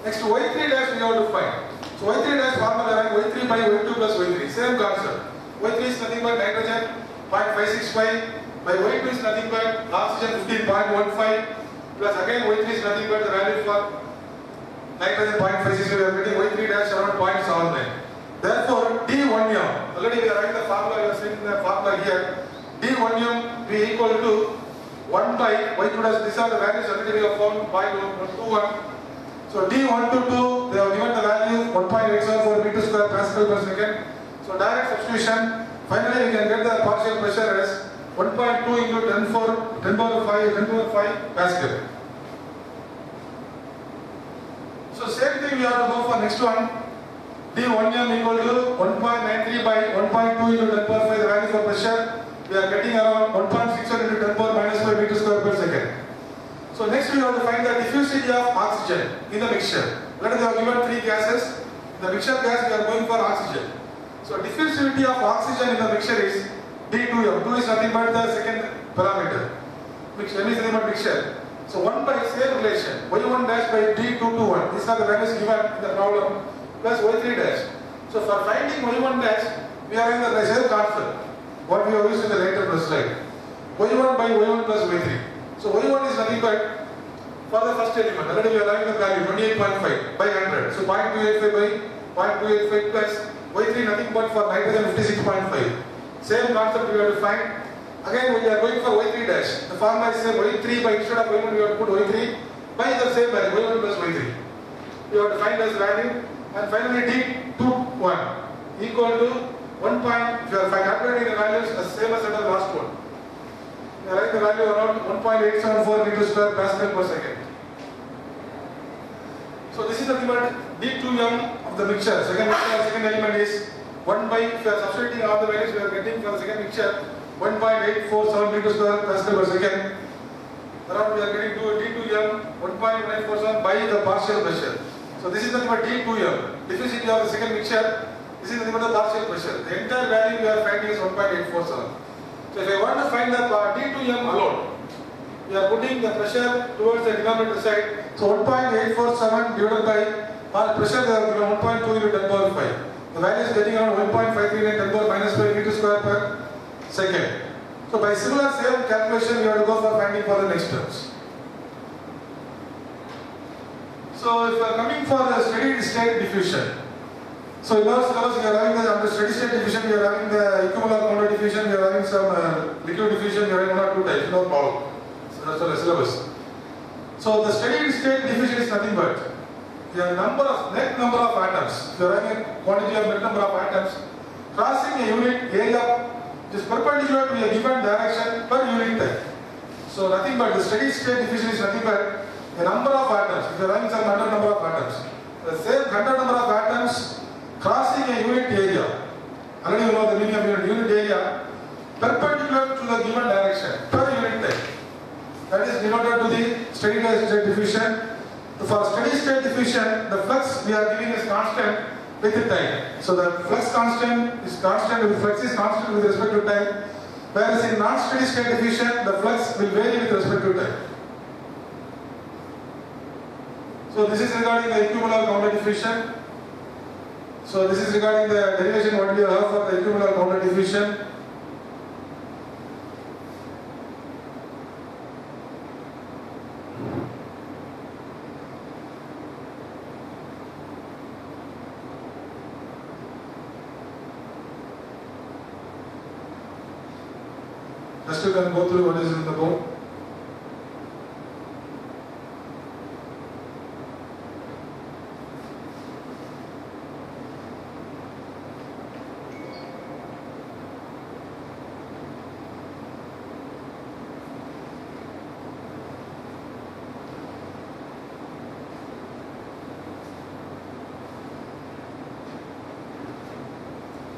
Next y3 dash we have to find. So y3 dash formula y3 by y2 plus y3. Same concept. y3 is nothing but nitrogen 0.565 by y2 is nothing but oxygen 15.15 plus again y3 is nothing but the value for nitrogen 0.565. We are getting y3 dash around 0.79. Therefore D1M, already we are writing the formula, we are saying the formula here. D1M be equal to 1 by y2 dash, these are the values already we have found 0.21. So D1 to 2, they have given the value 1.874 meter square Pascal per second. So direct substitution, finally we can get the partial pressure as 1.2 into 10 power 5 Pascal. So same thing we have to go for next one. D1M equal to 1.93 by 1.2 into 10 power 5 the value for pressure. We are getting around 1.61 into 10 power minus 5 meter square per second. So next we have to find the diffusivity of oxygen in the mixture. Let us have given 3 gases. The mixture gas we are going for oxygen. So diffusivity of oxygen in the mixture is D2M. 2 is nothing but the second parameter. Mixture, M is nothing but mixture. So 1 by same relation, y1 dash by D2 to 1. These are the values given in the problem plus y3 dash. So for finding y1 dash, we are in the same concept. What we have used in the later slide. y1 by y1 plus y3. So y1 is nothing but for the first element. Already we are having the value 28.5 by 100. So 0.285 by 0.285 plus y3 nothing but for nitrogen 56.5. Same concept we have to find. Again we are going for y3 dash. The formula is same y3 by instead of y1 we have to put y3 by the same value y1 plus y3. We have to find this value and finally D21 equal to 1 point, if you are calculating the values as same as the last one. We are writing the value around 1.874 meter square Pascal per second. So this is the given D2M of the mixture. Second element is 1 by, if you are substituting all the values we are getting for the second mixture, 1.847 meter square Pascal per second. Around we are getting to D2M 1.947 by the partial pressure. So this is the given D2M. diffusivity of the second mixture, this is nothing but the partial pressure. The entire value we are finding is 1.847. So if I want to find the D2M alone, we are putting the pressure towards the denominator side. So 1.847 divided by pressure they are given 1.2 into 10 power 5. The value is getting around 1.53 10 power minus 5 meter square per second. So by similar same calculation, we have to go for finding for the next terms. So if you are coming for the steady state diffusion, so in our syllabus we are having the under steady state diffusion, we are having the equimolar counter diffusion, we are having some liquid diffusion, we are having one or two types, no problem. So that's the syllabus. So the steady state diffusion is nothing but the net number of atoms. If you are having a quantity of net number of atoms crossing a unit area which is perpendicular to a given direction per unit time. So nothing but the steady state diffusion is nothing but a number of atoms. If you are having some 100 number of atoms, the same 100 number of atoms crossing a unit area. Already you know the meaning of unit area, perpendicular to the given direction per unit time. That is denoted to the steady state diffusion. For steady state diffusion, the flux we are giving is constant with the time. So the flux constant is constant, the flux is constant with respect to time. Whereas in non-steady state diffusion, the flux will vary with respect to time. So this is regarding the equimolar counter diffusion. So this is regarding the derivation what we have for the equimolar counter diffusion. Just you can go through what is in the board.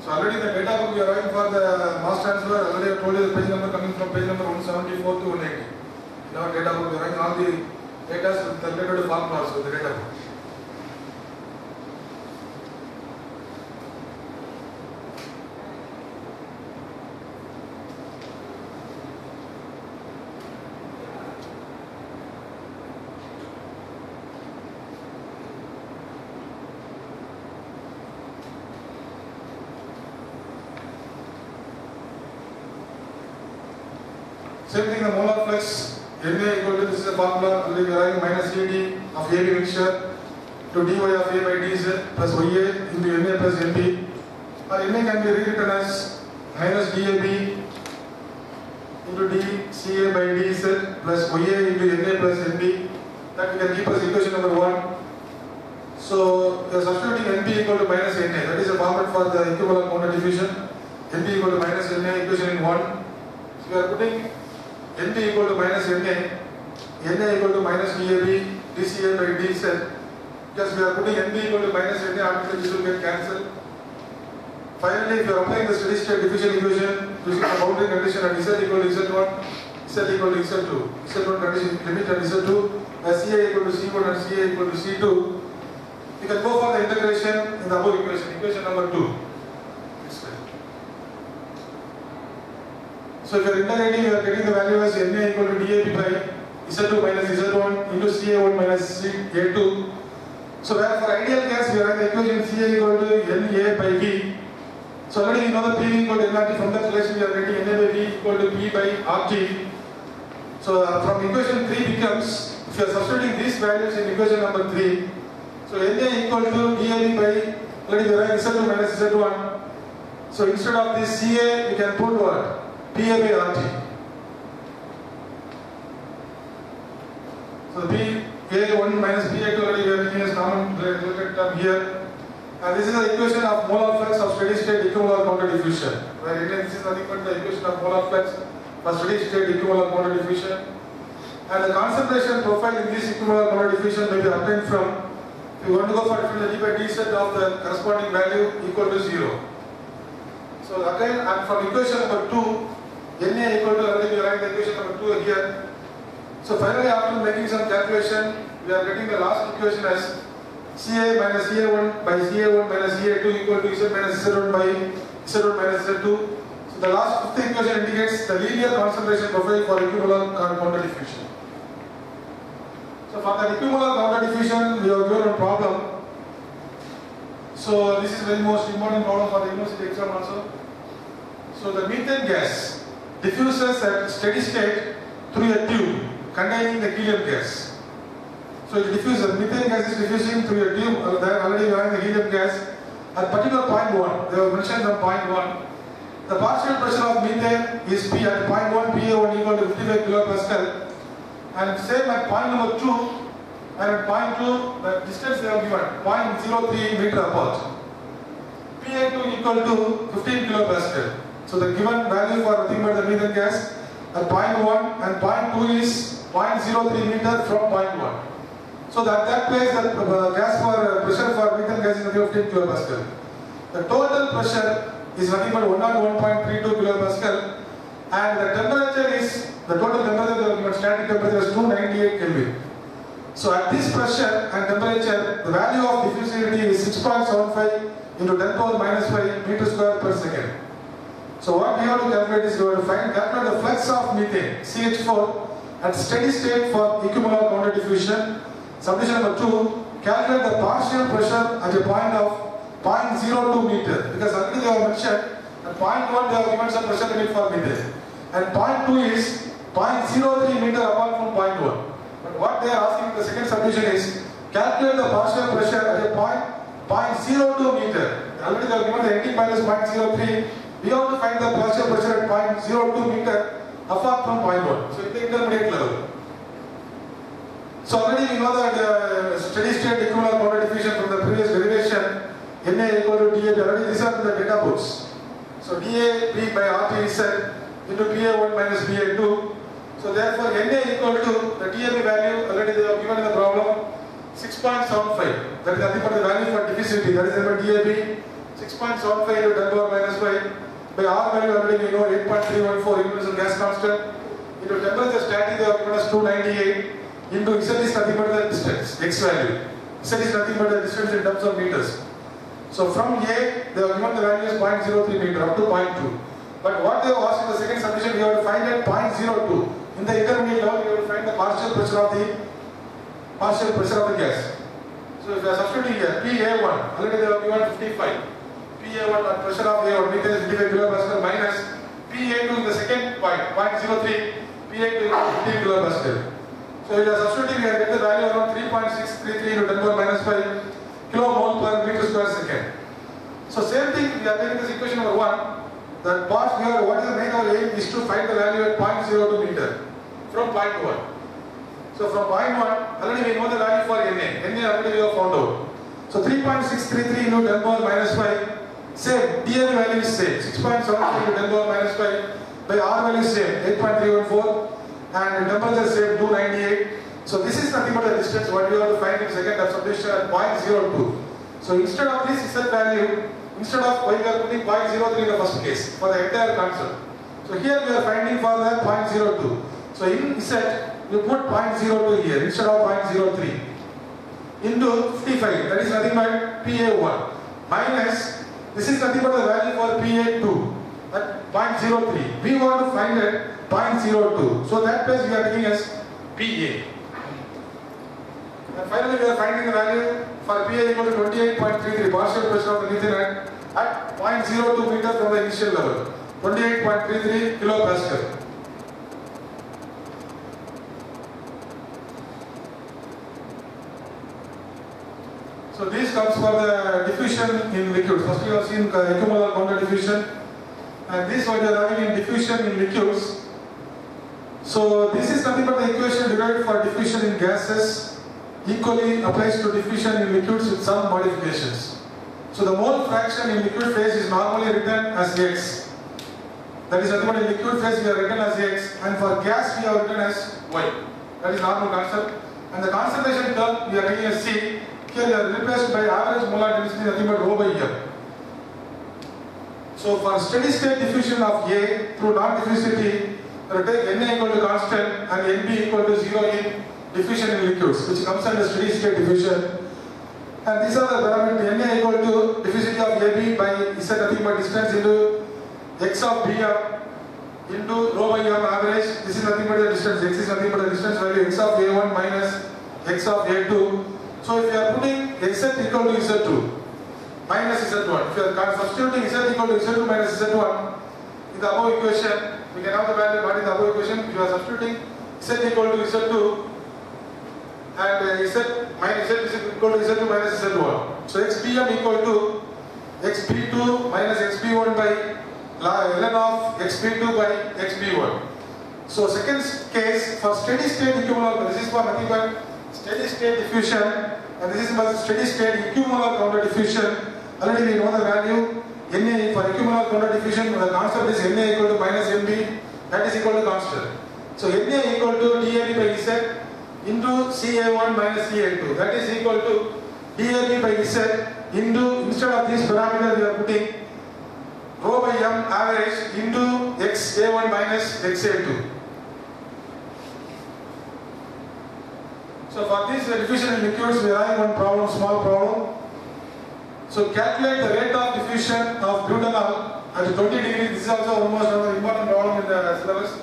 So already the data book we are writing for the mass transfer, already I told you the page number coming from page number 174 to 180. In our data book we are writing all the data related to formulas with the data book. Same thing, the molar flux, Na equal to, this is a formula, we are writing minus Ed of AB mixture to dy of A by dz plus Ya into Na plus Nb. Or Na can be rewritten as minus dAb into dCa by dz plus Ya into Na plus Nb. That we can keep as equation number 1. So we are substituting Nb equal to minus Na. That is a format for the equimolar counter diffusion. Nb equal to minus Na, equation in 1. So we are putting Nb equal to minus Na equal to minus dAb, dCa by dz. Because we are putting Nb equal to minus Na, automatically this will get cancelled. Finally, if you are applying the steady state diffusion equation using the boundary condition at Z equal to Z1, Z equal to Z2, Z1 condition limit at Z2, as Ca equal to C1 and Ca equal to C2, you can go for the integration in the above equation number 2. So if you are integrating, you are getting the value as Na equal to dAb by Z2 minus Z1 into Ca1 minus Ca2. So where for ideal case, we are at the equation Ca equal to Na by V. So already you know the P equal to nRT. From that relation, we are getting Na by V equal to P by RT. So from equation 3 becomes, if you are substituting these values in equation number 3, so Na equal to dAb by, already we are at Z2 minus Z1. So instead of this Ca, we can put what? Pa by RT. So Pa1 minus Pa2 already we are making as common related term here. And this is the equation of molar flux of steady state equimolar counter diffusion. Where again this is nothing but the equation of molar flux for steady state equimolar counter diffusion. And the concentration profile in this equimolar counter diffusion may be obtained from, if you want to go for the d by d set of the corresponding value equal to 0. So again, and from equation number 2, Na equal to, already we are writing the equation number 2 here. So finally, after making some calculation, we are getting the last equation as Ca minus Ca1 by Ca1 minus Ca2 equal to Z minus Z1 by Z1 minus Z2. So the last fifth equation indicates the linear concentration profile for equimolar counter diffusion. So for the equimolar counter diffusion, we have given a problem. So this is very most important problem for the university exam also. So the methane gas diffuses at steady state through a tube containing the helium gas. So it diffuses, methane gas is diffusing through a tube, there already we have the helium gas at particular point 1, they have mentioned the point 1. The partial pressure of methane is P at point 1, Pa1 equal to 55 kilopascal, and same at point number 2, and at point 2, the distance they have given, 0.03 meter apart. Pa2 equal to 15 kilopascal. So the given value for nothing but the methane gas at point 1 and point 2 is 0.03 meter from point 1. So that place the gas for pressure for methane gas is 15 kilopascal. The total pressure is nothing but 101.32 kilopascal, and the temperature is, the total temperature, the static temperature is 298 Kelvin. So at this pressure and temperature, the value of diffusivity is 6.75 into 10 power minus 5 meter square per second. So what we have to calculate is we have to calculate the flux of methane, CH4, at steady state for equimolar counter diffusion. Subdivision number 2, calculate the partial pressure at a point of 0.02 meter, because already they have mentioned at point 1 they have given some pressure limit for methane, and point 2 is 0.03 meter apart from point 1. But what they are asking in the second subdivision is calculate the partial pressure at a point 0.02 meter. Already they have given the ending value is 0.03. We have to find the partial pressure at 0.02 meter apart from point 1. So in the intermediate level. So already we know that steady state equimolar counter diffusion from the previous derivation, Na equal to dA, already these are in the data books. So dA by RT is set into Pa1 minus Pa2. So therefore Na equal to the dA value already they have given in the problem 6.75. That is nothing but the value for diffusivity, that is about dAb 6.75 into 10 power minus 5. By R value already we know 8.314 universal gas constant. Into temperature static they have given us 298. Into Z is nothing but the distance, X value. Z is nothing but the distance in terms of meters. So from A, they have given the value as 0.03 meter up to 0.2. But what they have asked in the second subdivision, we have to find at 0.02. In the intermediate level, we have to find the partial pressure of the gas. So if we are substituting here, PA1, already they have given 55. PA1 at pressure of A1, methane is 55 kilopascal minus PA2 in the second point, 0.03, PA2 is 15 kilopascal. So if we are substituting, we get the value around 3.633 into 10 power minus 5 kilomole per meter square second. So same thing, we are taking this equation number 1. That part here, what is the main our aim is to find the value at 0.02 meter from point 1. So from point 1, already we know the value for Na. Na already we have found out. So 3.633 into 10 power minus 5. Same, dA value is same. 6.73 into 10 power minus 5. By R value is same, 8.314. And temperature same, 298. So this is nothing but the distance what you have to find in second subdivision at 0.02. So instead of this Z value, instead of we are putting 0.03 in the first case for the entire concept. So here we are finding for the 0.02. So in Z, you put 0.02 here instead of 0.03 into 55. That is nothing but PA1 minus, this is nothing but the value for PA2 at 0.03. We want to find at 0.02. So that place we are taking as PA. And finally we are finding the value for PA equal to 28.33, partial pressure of the methane at 0.02 meter from the initial level, 28.33 kilopascal. So this comes for the diffusion in liquids. First we have seen equimolar counter diffusion, and this what we are having in diffusion in liquids. So this is nothing but the equation derived for diffusion in gases. Equally applies to diffusion in liquids with some modifications. So the mole fraction in liquid phase is normally written as X. That is nothing but in liquid phase we have written as X, and for gas we have written as Y. That is normal concept. And the concentration term we are taking as C. Here we are replaced by average molar density nothing but rho by M. So for steady state diffusion of A through non-diffusivity, we will take Na equal to constant and Nb equal to 0 in diffusion in liquids, which comes under steady state diffusion. And these are the parameters. Na equal to diffusivity of AB by Z nothing but distance into x of BM into rho by M average. This is nothing but the distance. X is nothing but the distance value x of A1 minus x of A2. So if you are putting Z equal to Z2 minus Z1, if you are substituting Z equal to Z2 minus Z1 in the above equation, we can have the value what in the above equation. If you are substituting Z equal to Z2 and Z is equal to Z2 minus Z1. So XBM equal to XB2 minus XB1 by ln of XB2 by XB1. So second case for steady state equimolar, this is for nothing but steady state diffusion, and this is for steady state equimolar counter diffusion. Already we know the value Na for equimolar counter diffusion. The concept is Na equal to minus Mb, that is equal to constant. So Na equal to dAb by Z into Ca1 minus Ca2, that is equal to dAb by Z into, instead of this parameter we are putting rho by M average into xa1 minus xa2. So for this diffusion in liquids we are having one problem, small problem. So calculate the rate of diffusion of butanol at 20 degrees. This is also almost an important problem in the syllabus.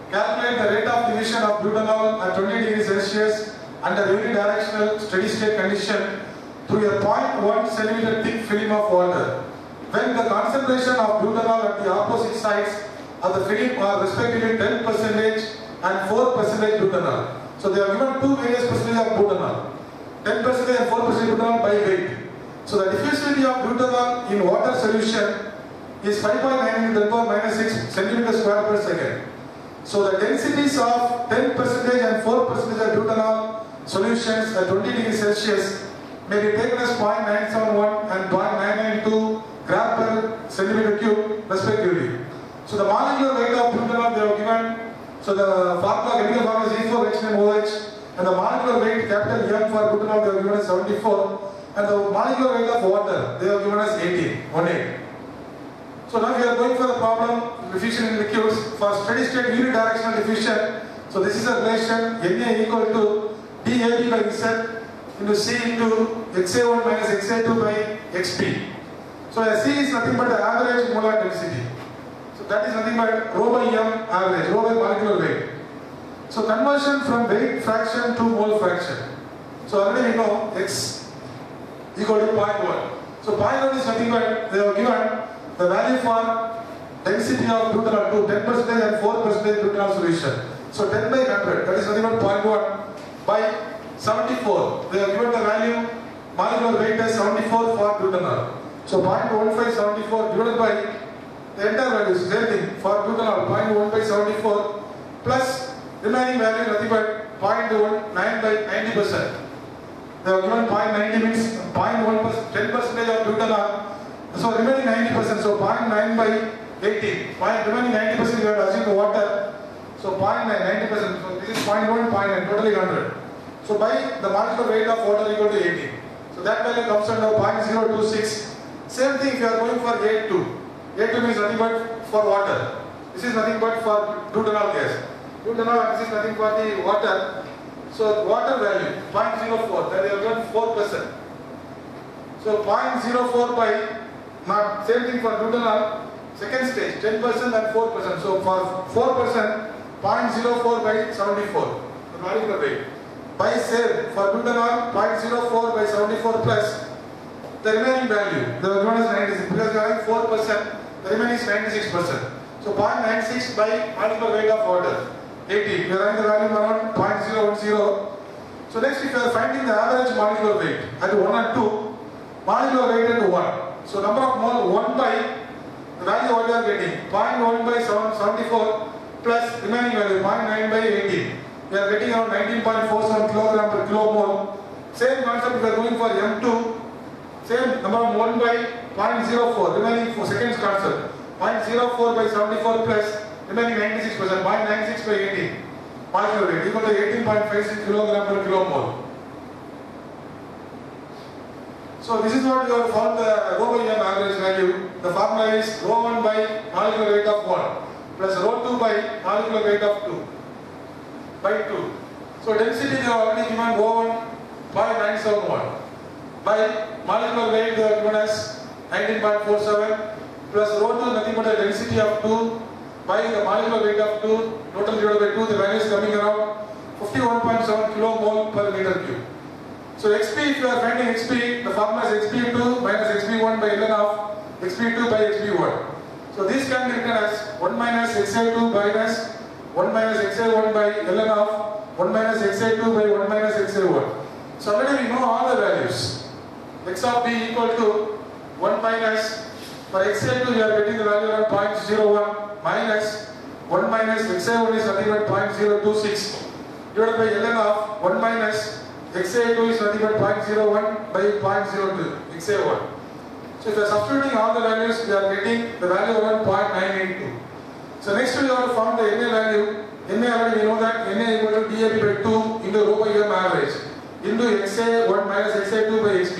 Calculate the rate of diffusion of butanol at 20 degrees Celsius under unidirectional steady state condition through a 0.1 centimeter thick film of water, when the concentration of butanol at the opposite sides of the film are respectively 10% and 4% butanol. So they are given two various percentage of butanol, 10% and 4% butanol by weight. So the diffusivity of butanol in water solution is 5.9 into 10 power minus 6 centimeter square per second. So the densities of 10% and 4% of butanol solutions at 20 degrees Celsius may be taken as 0.971 and 0.992 gram per centimeter cube respectively. So the molecular weight of butanol they have given. So the formula, chemical formula is E4H and OH, and the molecular weight capital M for butanol they have given as 74, and the molecular weight of water they have given as 18. So now we are going for the problem diffusion in liquids for steady state unidirectional diffusion. So this is a relation Na equal to dAb by Z into C into xa1 minus xa2 by xp. So C is nothing but the average molar density. So that is nothing but rho by M average, rho by molecular weight. So conversion from weight fraction to mole fraction. So already we know x equal to 0.1. So 0.1 is nothing but they have given the value for density of butanol to 10% and 4% butanol solution. So 10 by 100, that is nothing but 0.1 by 74. They have given the value molecular weight as 74 for butanol. So 0.1574 divided by the entire value, same thing for butanol, 0.1 by 74 plus remaining value nothing but 0.19 by 90%. They have given 0.90 means 0.1%, 10% of butanol. So remaining 90%, so 0.9 by 18. Remaining 90% you are assume the water. So 0.9, 90%. So this is 0.1, 0.9, totally 100. So by the molecular weight of water equal to 18. So that value comes under 0.026. Same thing if you are going for A2. A2 means nothing but for water. This is nothing but for butanol gas. Butanol, and this is nothing for the water. So water value 0.04, that is given 4%. So 0.04 by, not same thing for butanol, second stage 10% and 4%. So for 4%, 0.04 by 74, the molecular weight. By same for butanol, 0.04 by 74 plus the remaining value. The given is 96 because we are having 4%. The remaining is 96%. So 0.96 by molecular weight of water, 80. We are having the value around 0.010. So next, if you are finding the average molecular weight at 1 and 2, molecular weight at 1. So number of mole 1 by the value what you are getting 0.1 by 74 plus remaining value 0.9 by 18. We are getting around 19.47 kilogram per kilomole. Same concept we are going for M2. Same number of 1 by 0.04 remaining for seconds concept. 0.04 by 74 plus remaining 96%, 0.96 by 18. Molecular weight equal to 18.56 kilogram per kilomole. So this is what we have found the rho by M average value. The formula is rho 1 by molecular weight of 1 plus rho 2 by molecular weight of 2 by 2. So density they have already given rho 1 0.971. by molecular weight they are given as 19.47 plus rho 2 nothing but a density of 2 by the molecular weight of 2 total divided by 2, the value is coming around 51.7 kilomole per meter cube. So XP, if you are finding XP, the formula is XP2 minus XP1 by ln of XP2 by XP1. So this can be written as 1 minus XA2 minus 1 minus XA1 by ln of 1 minus XA2 by 1 minus XA1. So already we know all the values. X of B equal to 1 minus, for XA2 we are getting the value of 0.01 minus 1 minus XA1 is nothing but 0.026 divided by ln of 1 minus XA2 is nothing but 0.01 by 0.02 XA1. So if you are substituting all the values, we are getting the value of 0.982. So next we have to find the Na value. Na already we know that Na equal to DAB by 2 into rho by m average into XA1 minus XA2 by XP.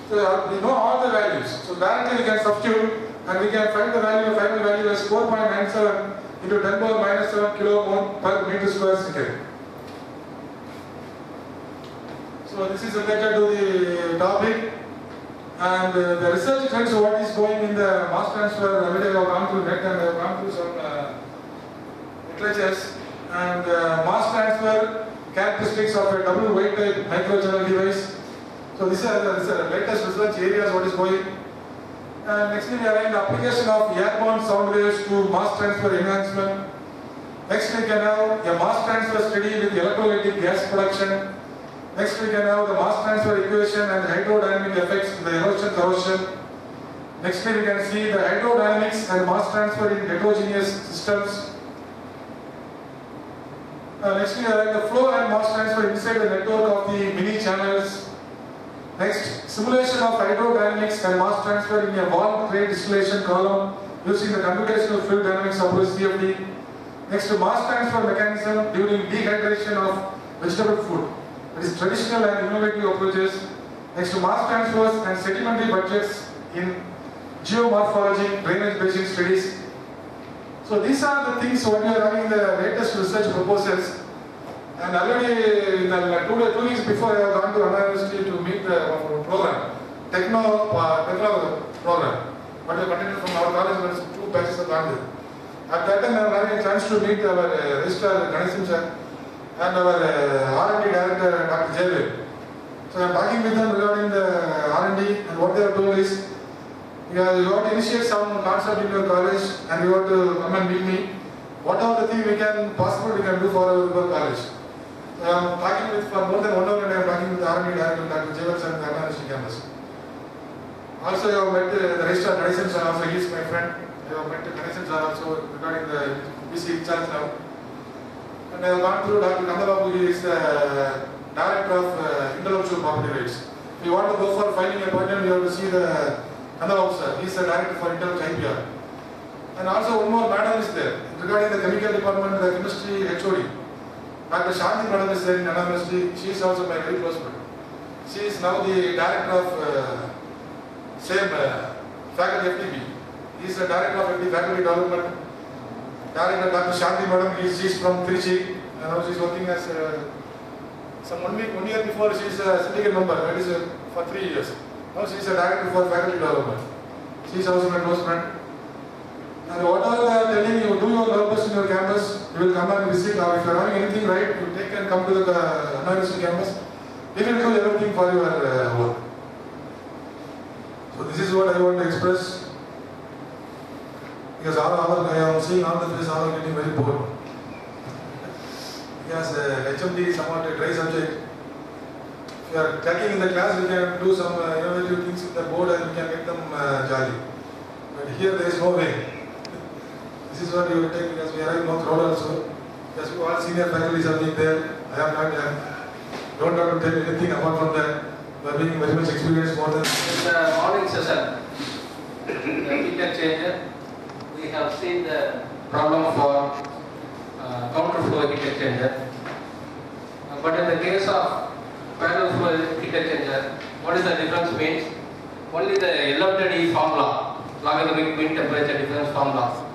So we know all the values. So directly we can substitute and we can find the value, final value as 4.97 into 10 power minus 7 kilomole per meter square second. So this is related to the topic, and the research trends what is going in the mass transfer. Already I have gone through net and I have gone through some literatures, and mass transfer characteristics of a double weight type microchannel device. So these are the latest research areas what is going. And next we are in the application of airborne sound waves to mass transfer enhancement. Next we can have a mass transfer study with electrolytic gas production. Next we can have the mass transfer equation and hydrodynamic effects of the erosion corrosion. Next we can see the hydrodynamics and mass transfer in heterogeneous systems. Next we are in the flow and mass transfer inside the network of the mini channels. Next, simulation of hydrodynamics and mass transfer in a warm clay distillation column using the computational fluid dynamics approach CFD. Next, mass transfer mechanism during dehydration of vegetable food. That is traditional and innovative approaches. Next, mass transfers and sedimentary budgets in geomorphology, drainage basin studies. So these are the things what we are having the latest research proposals. And already in the 2 weeks before I have gone to Anna University to meet the program, Techno program. But we continued from our college, there is 2 batches of gone. At that time I am having a chance to meet our registrar Ganesan sir and our R&D director Dr. Javid. So I am talking with them regarding the R&D, and what they have told is, you have to initiate some concept in your college and you have to come and meet me. What are the things we can do for our college? So I am talking with for more than 1 hour and I am talking with the R&D director Dr. Javid and the Anna University campus. Also I have met the registrar Ganesan sir, also he is my friend. I have met Ganesan sir also regarding the BC charge now. And I have gone through Dr. Kandababu, he is the director of intellectual property rights. If you want to go for finding a patent, you have to see the Kandababu sir, he is the director for intellectual IPR. And also one more madam is there regarding the chemical department, the chemistry HOD. Dr. Shanti madam is there in Anna University. She is also my very close friend. She is now the director of same faculty FTB. He is the director of FTB faculty development. Director Dr. Shanti madam, she is from Trichy, and now she is working as some 1 year before she is a syndicate member, that is for 3 years. Now she is a director for faculty development. She is also my close friend. And whatever they are telling you, do your purpose in your campus, you will come and visit, or if you are having anything right, you take and come to the Anna University campus. We will do everything for your work. So this is what I want to express. Because I am seeing all the faces are getting very bored. Because HMD is somewhat a dry subject. If you are tracking in the class, we can do some innovative things with the board and we can make them jolly. But here there is no way. This is what you will take, because we are in no crowd also. Because all senior faculties are being there. I am not don't have to tell anything apart from that. We are being very much experienced more than. In the morning session, the heat exchanger, we have seen the problem for counter flow heat exchanger. But in the case of parallel flow heat exchanger, what is the difference means? Only the LMTD formula, logarithmic mean temperature difference formula.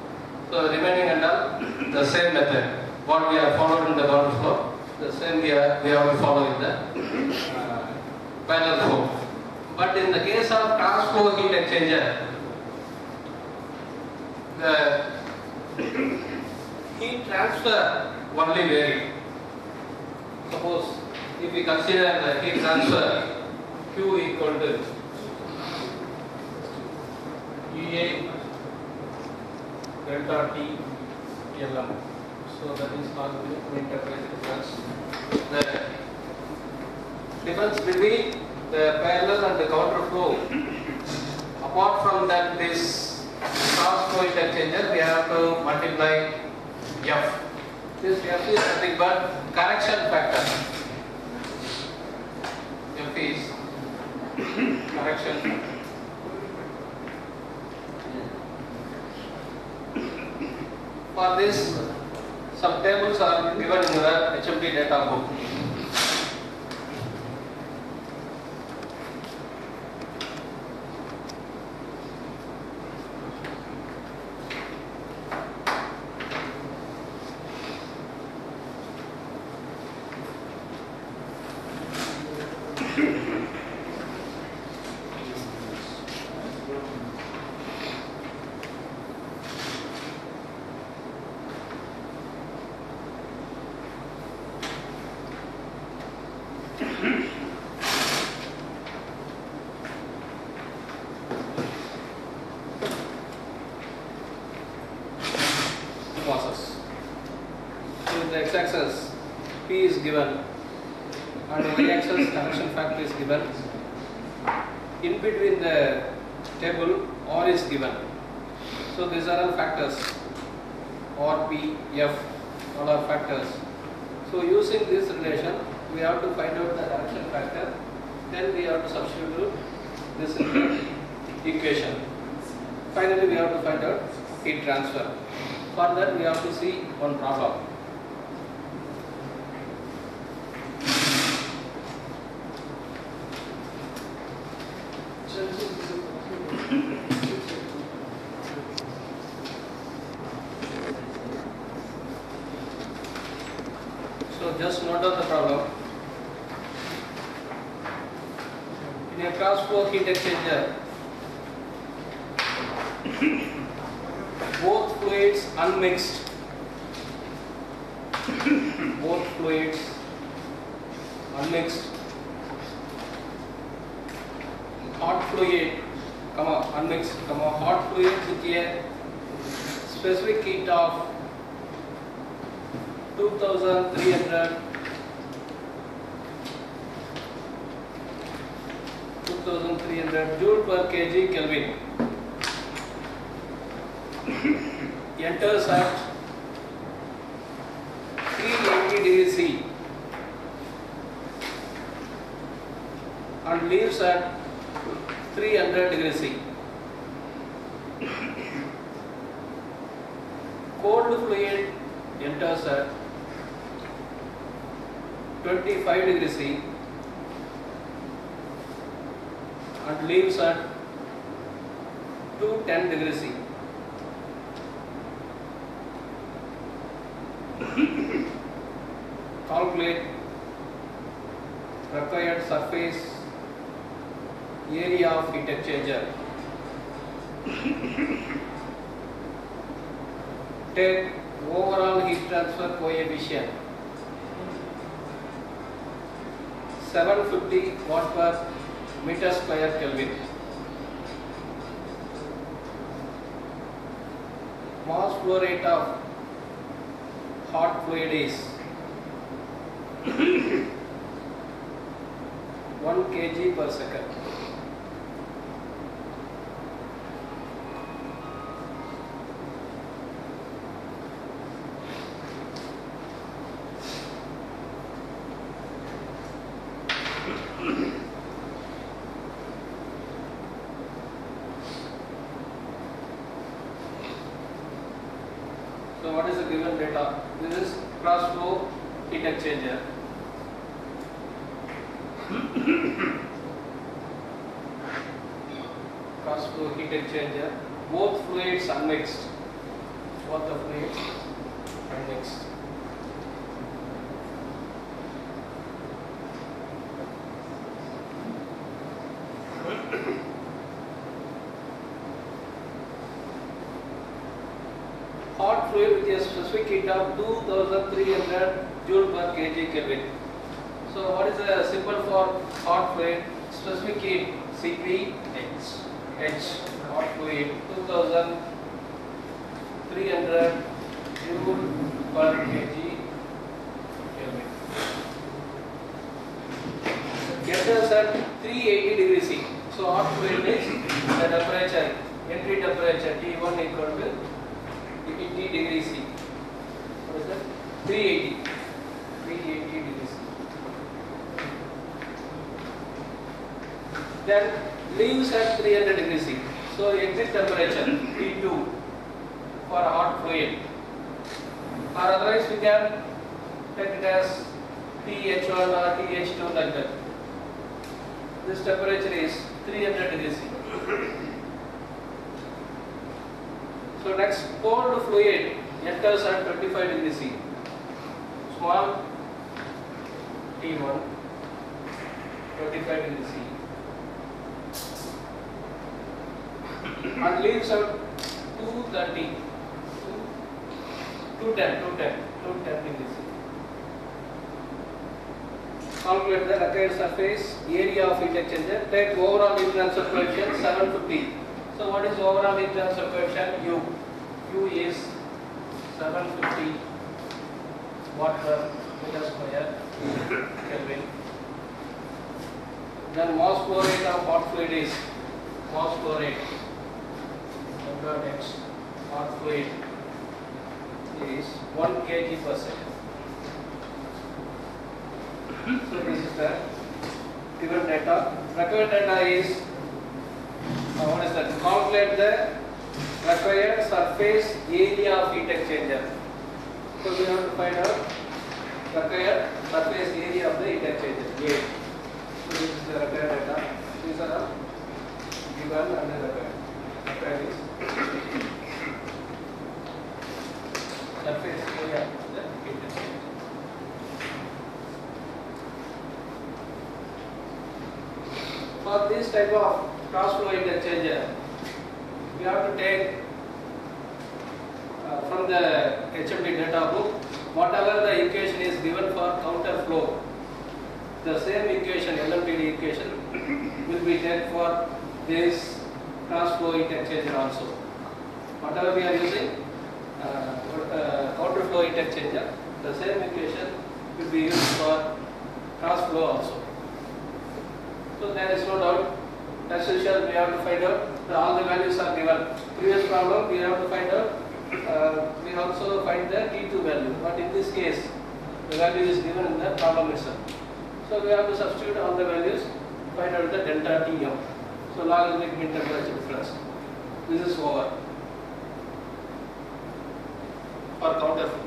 So remaining and all, the same method. What we have followed in the counter flow, the same we have to follow in the parallel flow. But in the case of cross-flow heat exchanger, the heat transfer only vary. Suppose if we consider the heat transfer Q equal to EA delta T LM. So that is called the interface difference. The difference between the parallel and the counter flow. Apart from that, this cross flow heat exchanger, we have to multiply F. This F is nothing but correction factor. F is correction factor. For this, some tables are given in the HMD data book. Process. So the x-axis P is given and y-axis correction factor is given. In between the table R is given. So these are all factors. R, P, F, all are factors. So using this relation, we have to find out the correction factor. Then we have to substitute this in the equation. Finally, we have to find out heat transfer. For that, we have to see one problem. So just note down the problem. In a cross flow heat exchanger, both fluids unmixed, both fluids unmixed, hot fluid, unmixed, hot fluid with a specific heat of 2300 joule per kg Kelvin enters at 380 degrees C and leaves at 300 degrees C. Cold fluid enters at 25 degrees C and leaves at 210 degrees C. Calculate required surface area of heat exchanger. Take overall heat transfer coefficient 750 watt per meter square Kelvin. Mass flow rate of hot fluid is 1 kg per second. So what is the given data? This is cross flow heat exchanger. Cross flow heat exchanger. Both fluids unmixed. Both the fluids unmixed. hot fluid with a specific heat of 2300 joule per kg Kelvin. So what is the symbol for hot fluid? Specific heat Cp H. Hot fluid 2300 joule per kg Kelvin. Get us at 380 degrees C. So hot fluid means the temperature, entry temperature T1 equal to 80 degrees C. What is that? 380 degrees C. Then leaves at 300 degrees C. So exit temperature T2 for hot fluid. Or otherwise we can take it as TH1 or TH2 like that. This temperature is 300 degrees C. So next, cold fluid enters at 25 degrees C. Small T1, 25 degrees C. And leaves at 230, 210 degrees C. Calculate the required surface area of heat exchanger. Take overall heat transfer coefficient 750. So what is overall heat transfer coefficient? U. U is 750 watt per meter square Kelvin. Then mass flow rate of hot fluid is mass flow rate. X hot fluid is 1 kg per second. So this is the given data. Required data is what is that? Calculate the required surface area of heat exchanger. So we have to find out required surface area of the heat exchanger. A. So this is the required data. These are given and the required. Required is surface area of the heat exchanger. For this type of cross flow heat exchanger, we have to take from the HMD data book whatever the equation is given for counter flow. The same equation, LMTD equation, will be taken for this cross flow heat exchanger also. Whatever we are using counter flow heat exchanger, the same equation will be used for cross flow also. So there is no doubt. As usual, we have to find out all the values are given. Previous problem we have to find out. We also find the T2 value, but in this case, the value is given in the problem itself. So we have to substitute all the values, find out the delta Tm. So logarithmic mean temperature difference. This is over for counter flow.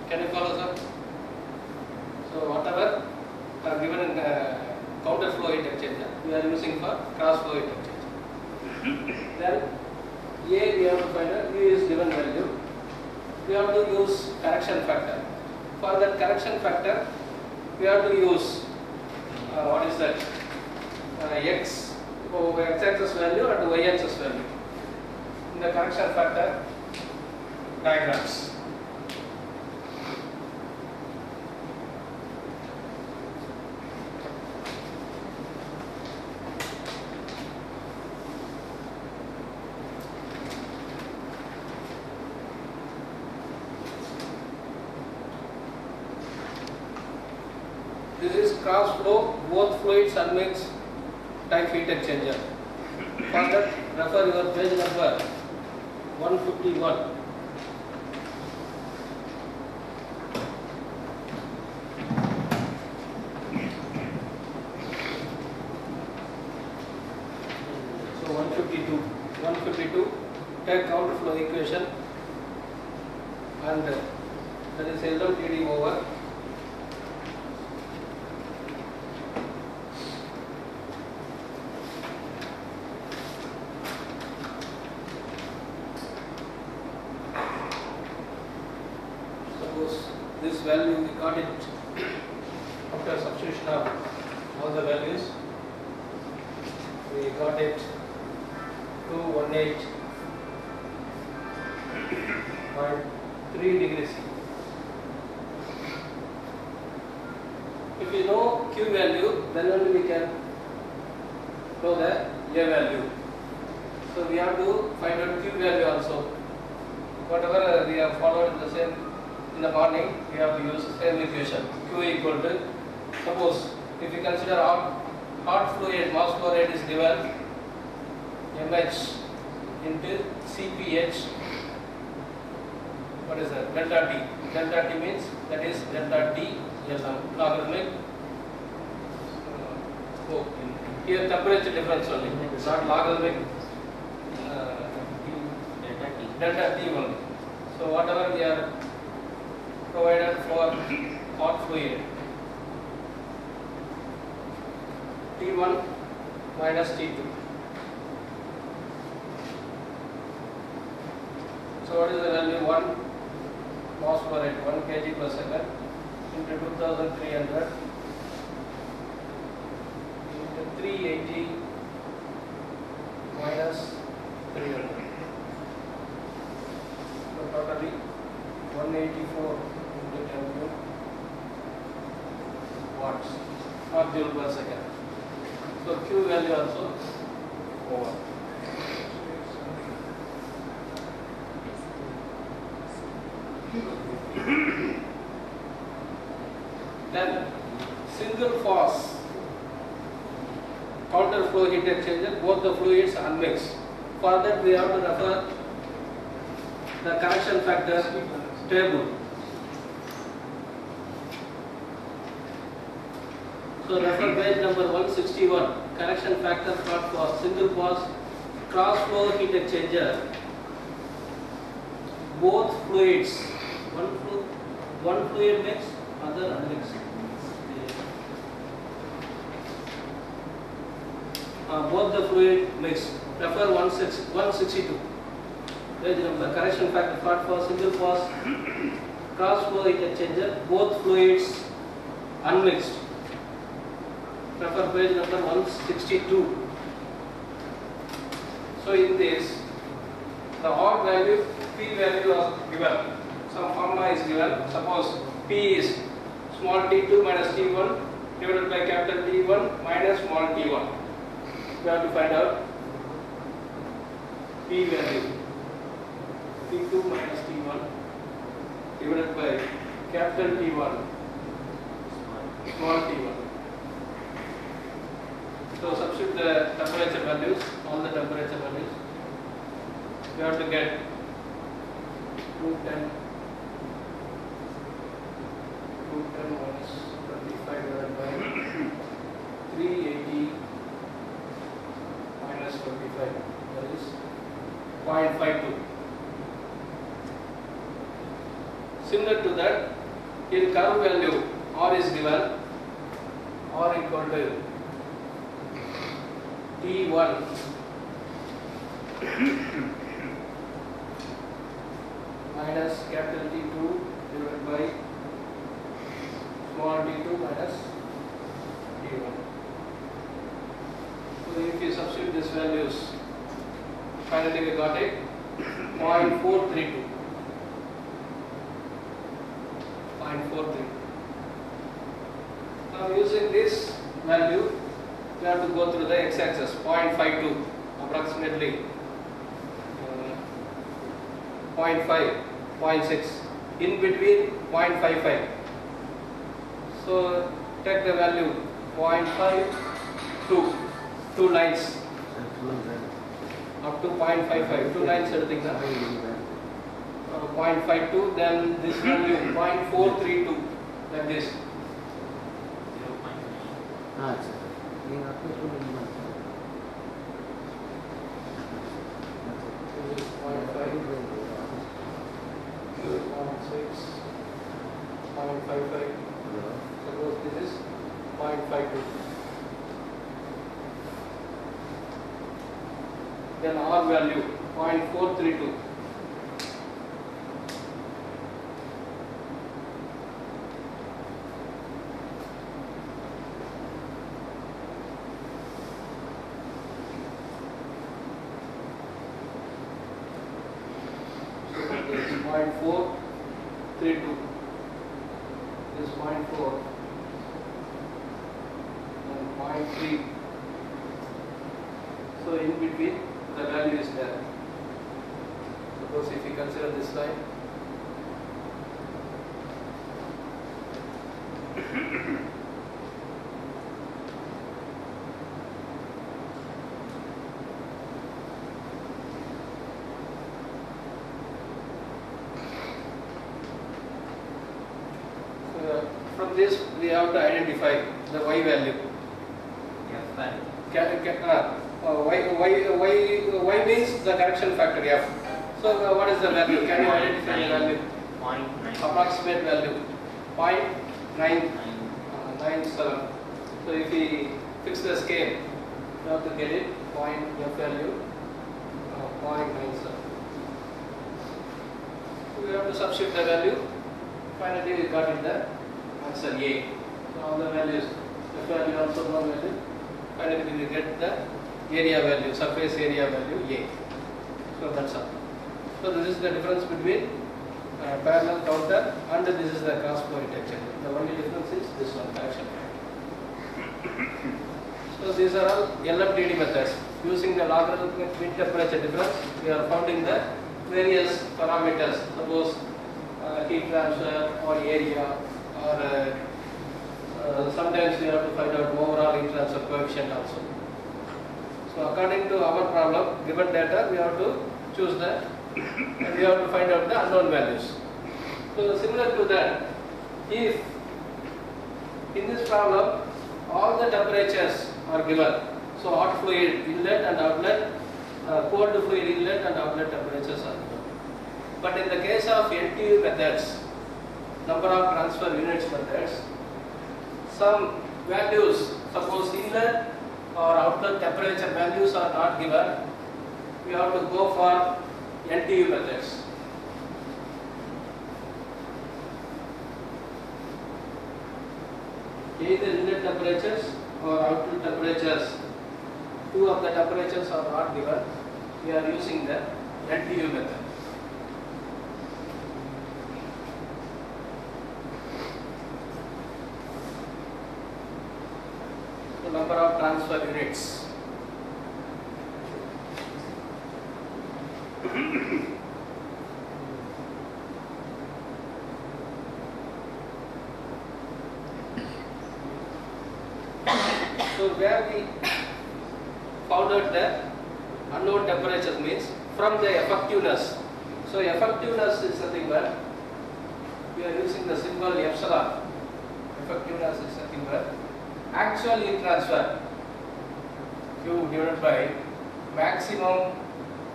Can you follow, sir? So whatever are given in counter flow heat exchanger, we are using for cross flow heat exchanger. Then A we have to find out, U is given value. We have to use correction factor. For that correction factor, we have to use what is that? X axis value and Y axis value in the correction factor diagrams. This is cross flow, both fluids and mixed type heat exchanger. For that, refer your page number 151. So 152, take counter flow equation and that is LMTD over this value we got it after substitution of all the values. We got it 218 by 3 degrees C. If you know Q value, then only we can know the A value. So we have to find out Q value also. Whatever we have followed the same in the morning, we have to use the same equation. Q equal to, suppose if you consider hot fluid, mass flow rate is given mH into Cph. What is that? Delta T. Delta T means that is delta T Lm logarithmic. Here temperature difference only, not logarithmic. Delta T only. So whatever we are provided for hot fluid, T1 minus T2. So what is the value? 1 mass flow rate, 1 kg per second into 2300 into 380 minus 300. So totally 184 into 10 watts, not joule per second. So Q value also over. Then single phase counter flow heat exchanger, both the fluids unmixed. For that we have to refer the correction factor table. So refer page number 161, correction factor plot for single phase cross flow heat exchanger. Both fluids, one fluid mixed, other unmixed. Both the fluid mixed. Refer 162. Page number, correction factor plot for single phase cross flow heat exchanger. Both fluids unmixed. Refer page number 162. So in this, the odd value, P value is given. Some formula is given. Suppose P is small t2 minus t1 divided by capital T1 minus small t1. We have to find out P value. T2 minus t1 divided by capital T1 small t1. So substitute the temperature values, all the temperature values. We have to get 210 minus 25 divided by 380 minus 25, that is 0.52. Similar to that, in curve value R is given, R equal to T1 minus capital T2 divided by small t2 minus t1. So if you substitute these values, finally we got it 0.432. 0.43. Now using this value, we have to go through the x-axis 0.52 approximately 0.5, 0.6, in between 0.55. So take the value 0.5 2 lines up to 0.55, 2 lines everything now. 0.52, then this value 0.432, like this. 0.55. Suppose this is 0.52. Then R value 0.432. So this is 0.432. This is 0.4 and 0.3. So in between the value is there. Suppose if you consider this line, from this we have to identify the y value. Y means the correction factor f. So what is the value? Can you identify the value? 0.9. Approximate value 0.997. So if we fix the scale, you have to get it point f value 0.97. So we have to substitute the value. Finally, we got it the answer A. So all the values, f value also known value. Finally, we will get the area value, surface area value A. So that's all. So this is the difference between parallel counter and this is the cross flow heat exchanger. The only difference is this one, correction. So these are all LMTD methods. Using the logarithmic mean temperature difference, we are finding the various parameters. Suppose heat transfer or area, or sometimes we have to find out overall heat transfer coefficient also. So according to our problem, given data, we have to choose the, and we have to find out the unknown values. So similar to that, if in this problem all the temperatures are given, so hot fluid inlet and outlet, cold fluid inlet and outlet temperatures are given. But in the case of NTU methods, number of transfer units methods, some values, suppose inlet or outlet temperature values are not given, we have to go for NTU methods. Either inlet temperatures or outlet temperatures, two of the temperatures are not given, we are using the NTU method. So number of transfer units. So where we found out the unknown temperatures means from the effectiveness. So effectiveness is nothing but we are using the symbol epsilon. Effectiveness is nothing but actual heat transfer Q divided by maximum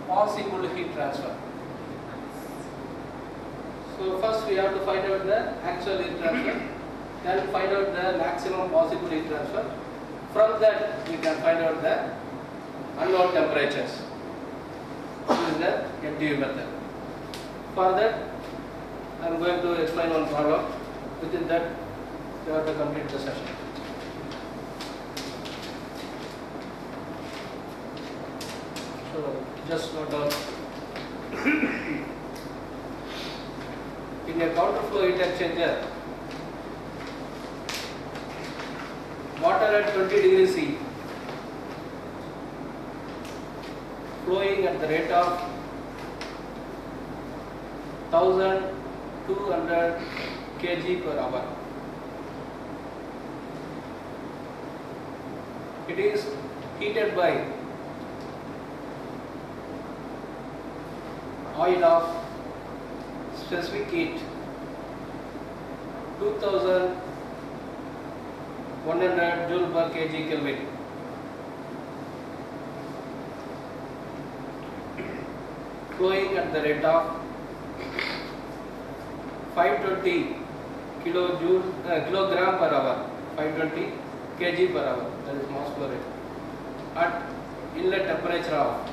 possible heat transfer. So first we have to find out the actual heat transfer, then find out the maximum possible heat transfer. From that we can find out the unknown temperatures. This is the NTU method. For that I am going to explain one problem. Within that you have to complete the session. So just note down. In a counterflow heat exchanger, water at 20 degrees C flowing at the rate of 1200 kg per hour. It is heated by oil of specific heat 2100 joule per kg Kelvin. Flowing at the rate of 520 kilogram per hour, 520 kg per hour, that is mass flow rate, at inlet temperature of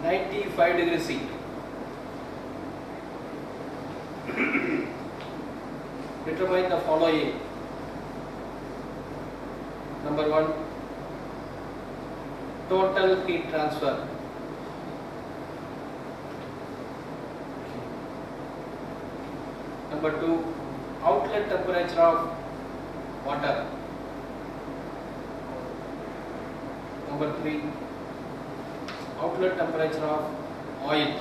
95 degrees C. Determine the following. Number 1, total heat transfer. Number 2, outlet temperature of water. Number 3, outlet temperature of oil.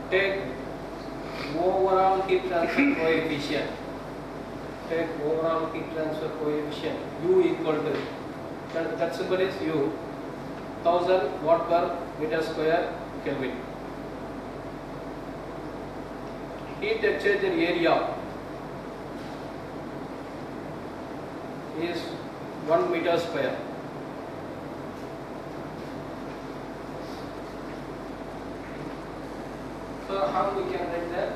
Take overall heat transfer coefficient. Take overall heat transfer coefficient U equal to, that symbol is U, 1000 watt per meter square Kelvin. Heat exchanger area is 1 meter square. So how we can write that?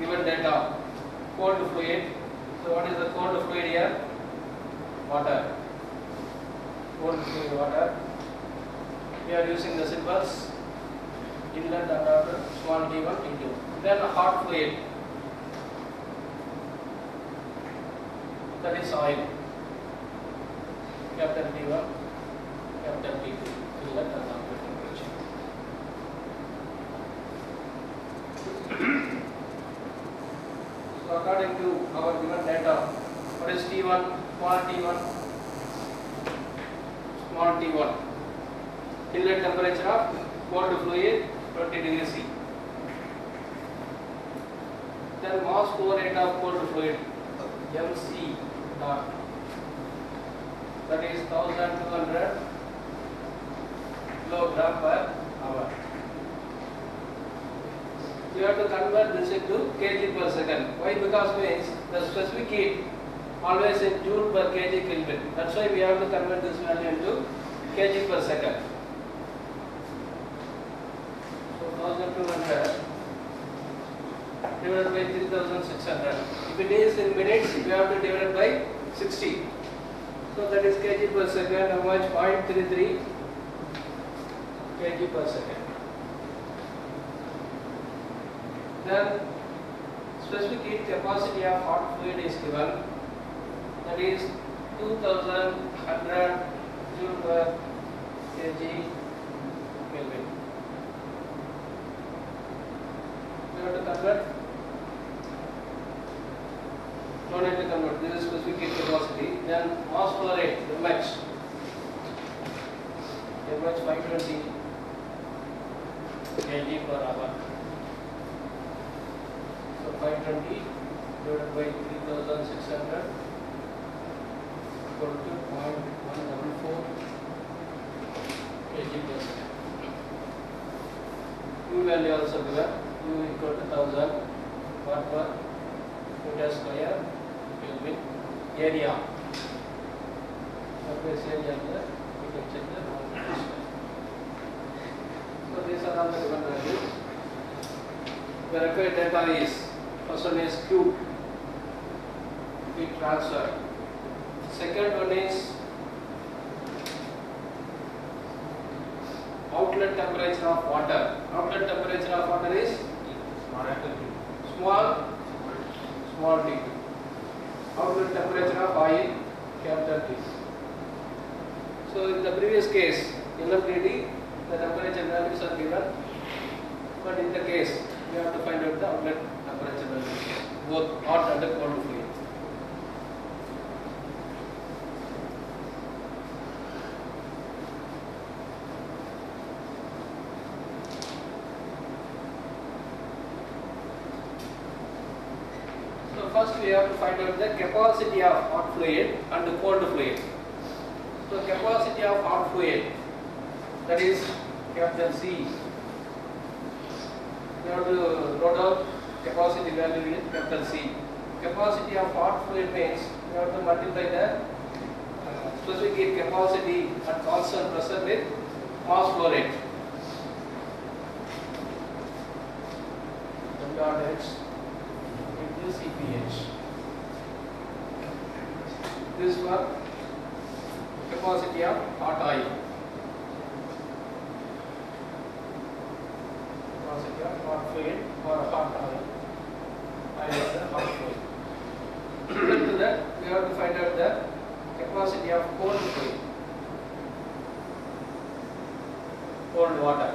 Given data, cold fluid. So what is the cold fluid here? Water. Cold fluid water. We are using the symbols inlet and outlet, small t1, t2. Then hot fluid. That is oil. Capital T1, capital T2. Inlet and outlet temperature. So according to our given data, what is T1, small t1, small t1? Inlet temperature of cold fluid 20 degrees C. Then mass flow rate of cold fluid MC dot, that is 1200 kilogram per hour. You have to convert this into kg per second. Why? Because means the specific heat always in joule per kg Kelvin. That's why we have to convert this value into kg per second. So 1200 divided by 3600. If it is in minutes, we have to divide by 60. So that is kg per second. How much? 0.33 kg per second. Then specific heat capacity of hot fluid is given, that is 2100 joule per kg Kelvin. We have to convert. No need to convert. This is specific heat capacity. Then mass flow rate, mH. mH 520 kg per hour. So 520 divided by 3600 equal to 0.144 kg per second. U value also given. U equal to 1000 watt per meter square Kelvin. Area. Surface area here. We can check the 1 meter square. So these are all the given values. The required data is, first one is Q, heat transfer. Second one is outlet temperature of water. Outlet temperature of water is small t. Outlet temperature of oil, capital T. So in the previous case, LMDD, the temperature values are given, but in the case, we have to find out the outlet temperature values, both hot and cold fluid. So first we have to find out the capacity of hot fluid and cold fluid. So capacity of hot fluid, that is capital C. We have to write out capacity value with capital C. Capacity of hot fluid means we have to multiply the specific heat capacity at constant pressure with mass flow rate. W dot H into CPH. This for capacity of hot oil. Capacity of hot fluid or hot oil. Oil is the hot fluid. Equal to that, we have to find out the capacity of cold fluid. Cold water.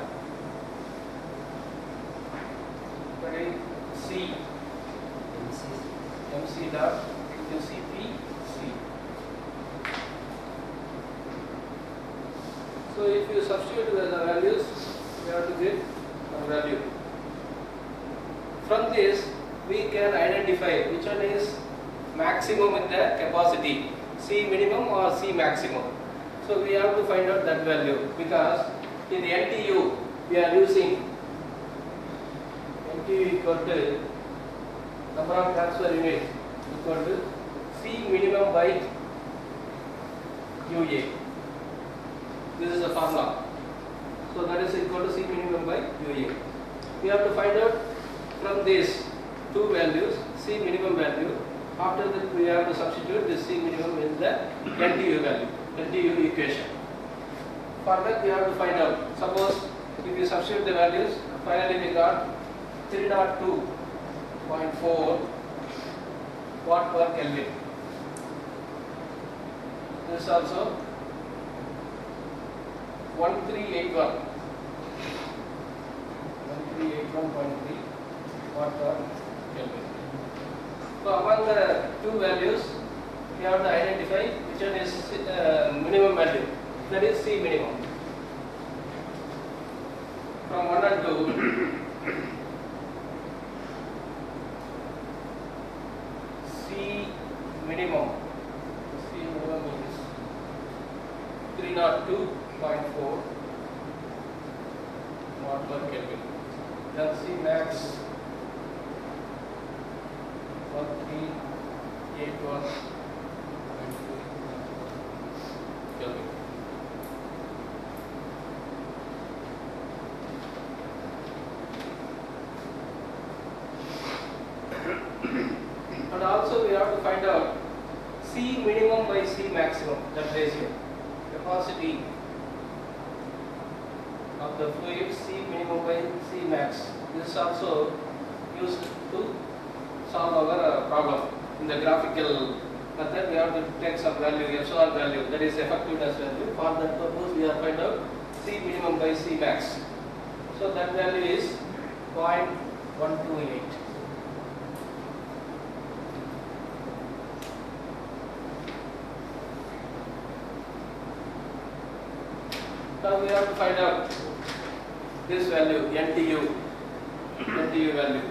dot into Cp C. So if you substitute the values, we have to get a value. From this, we can identify which one is maximum in the capacity, C minimum or C maximum. So we have to find out that value, because in the NTU we are using NTU equal to number of transfer units equal to C minimum by UA. This is the formula. So that is equal to C minimum by UA. We have to find out from these two values, C minimum value. After that, we have to substitute this C minimum in the NTU value, NTU equation. For that, we have to find out. Suppose if you substitute the values, finally we got 302.4 watt per Kelvin. This also 1381. 1381.3 watt per Kelvin. So among the two values, we have to identify which one is minimum value. That is C minimum. From 1 and 2, C minimum. C minimum is 302.4 watt per Kelvin. Then C max 1381.2 Kelvin. And also we have to find out C minimum by C maximum, that ratio. Capacity of the fluid C minimum by C max. This is also used to solve our problem. In the graphical method, we have to take some value, epsilon value, that is effectiveness value. For that purpose, we have to find out C minimum by C max. So that value is 0.128. Now we have to find out this value, NTU value.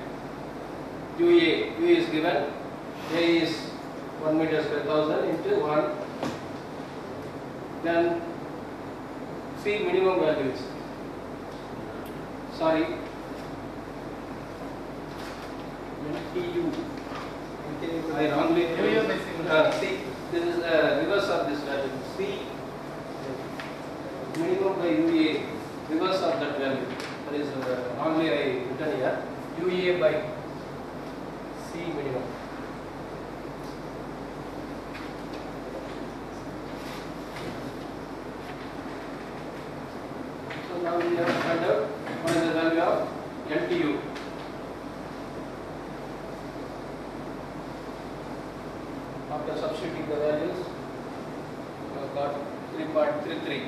UA, U is given, A is 1 meters per thousand into 1. Then C minimum values. Sorry, NTU. I wrongly. C. This is reverse of this value. C minimum by UA, reverse of that value. That is wrongly I written here. UA by C minimum. So now we have to find out what is the value of NTU. After substituting the values, we have got 3.33.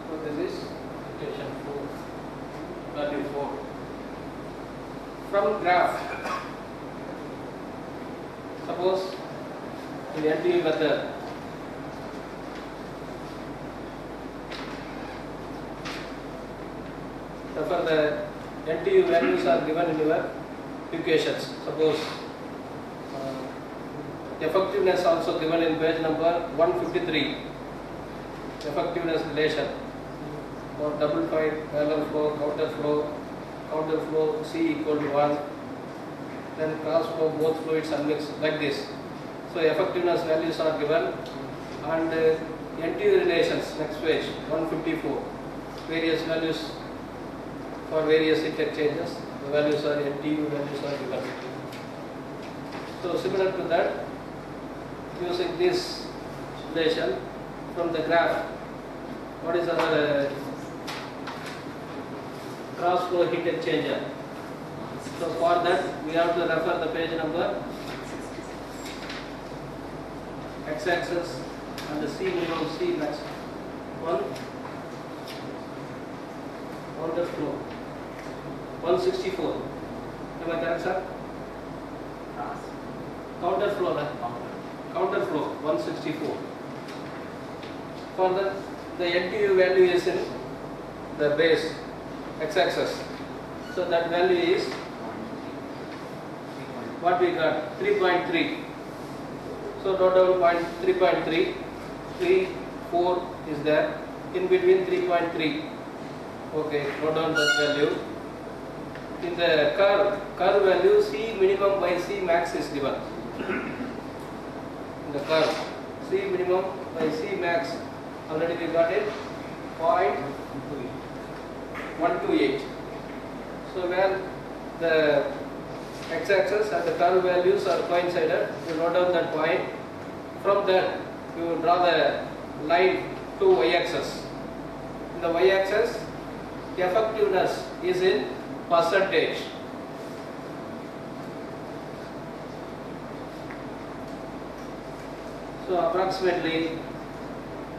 So this is equation 4, value 4. From graph, suppose in the NTU method, therefore the NTU values are given in your equations. Suppose effectiveness also given in page number 153, effectiveness relation for double pipe, parallel flow, counter flow C equal to 1, then cross flow both fluids unmixed, like this. So effectiveness values are given, and NTU relations, next page 154, various values for various heat exchangers, the values are NTU values are given. So similar to that, using this relation from the graph, what is our cross flow heat exchanger? So for that we have to refer the page number, x-axis and the C minimum, C max, counter flow 164. Am I correct, sir? counter flow, counter flow 164. For the NTU value is in the base x-axis. So that value is what we got, 3.3. So note down 3.3, 3, 4 is there, in between 3.3. Okay, note down that value. In the curve value, C minimum by C max is given. In the curve, C minimum by C max, already we got it, 0.128. So where the x-axis and the curve values are coincided, you note down that point. From there, you draw the line to y-axis. In the y-axis, the effectiveness is in percentage. So approximately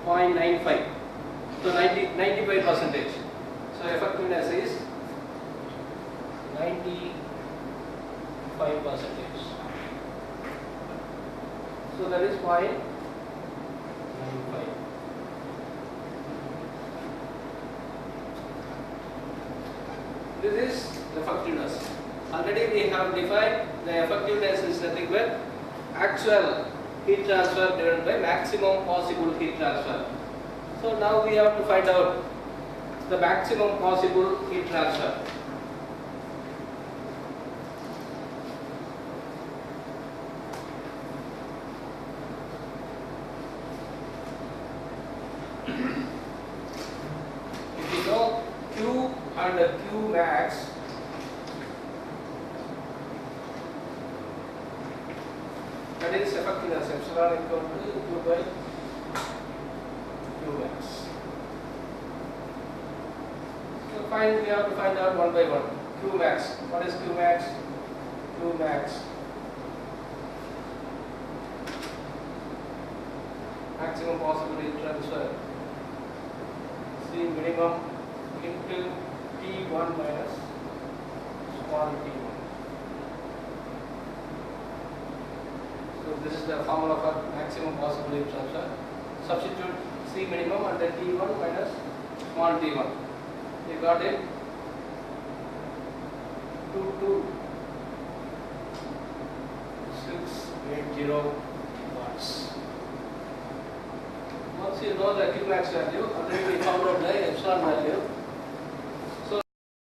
0.95. So 95 percentage. So effectiveness is 95 percentage. So that is 0.95. This is the effectiveness. Already we have defined the effectiveness is nothing but actual heat transfer divided by maximum possible heat transfer. So now we have to find out the maximum possible heat transfer. If you know Q and Q max, that is effectiveness epsilon equal to Q by Q max. So we have to find out one by one. Q max. What is Q max? Q max. Maximum possible heat transfer. C minimum into T1 minus small t1. So this is the formula for maximum possible heat transfer. Substitute C minimum and then T1 minus small t1. You got it? 22680 watts. Once you know the Q max value, already we found out the epsilon value.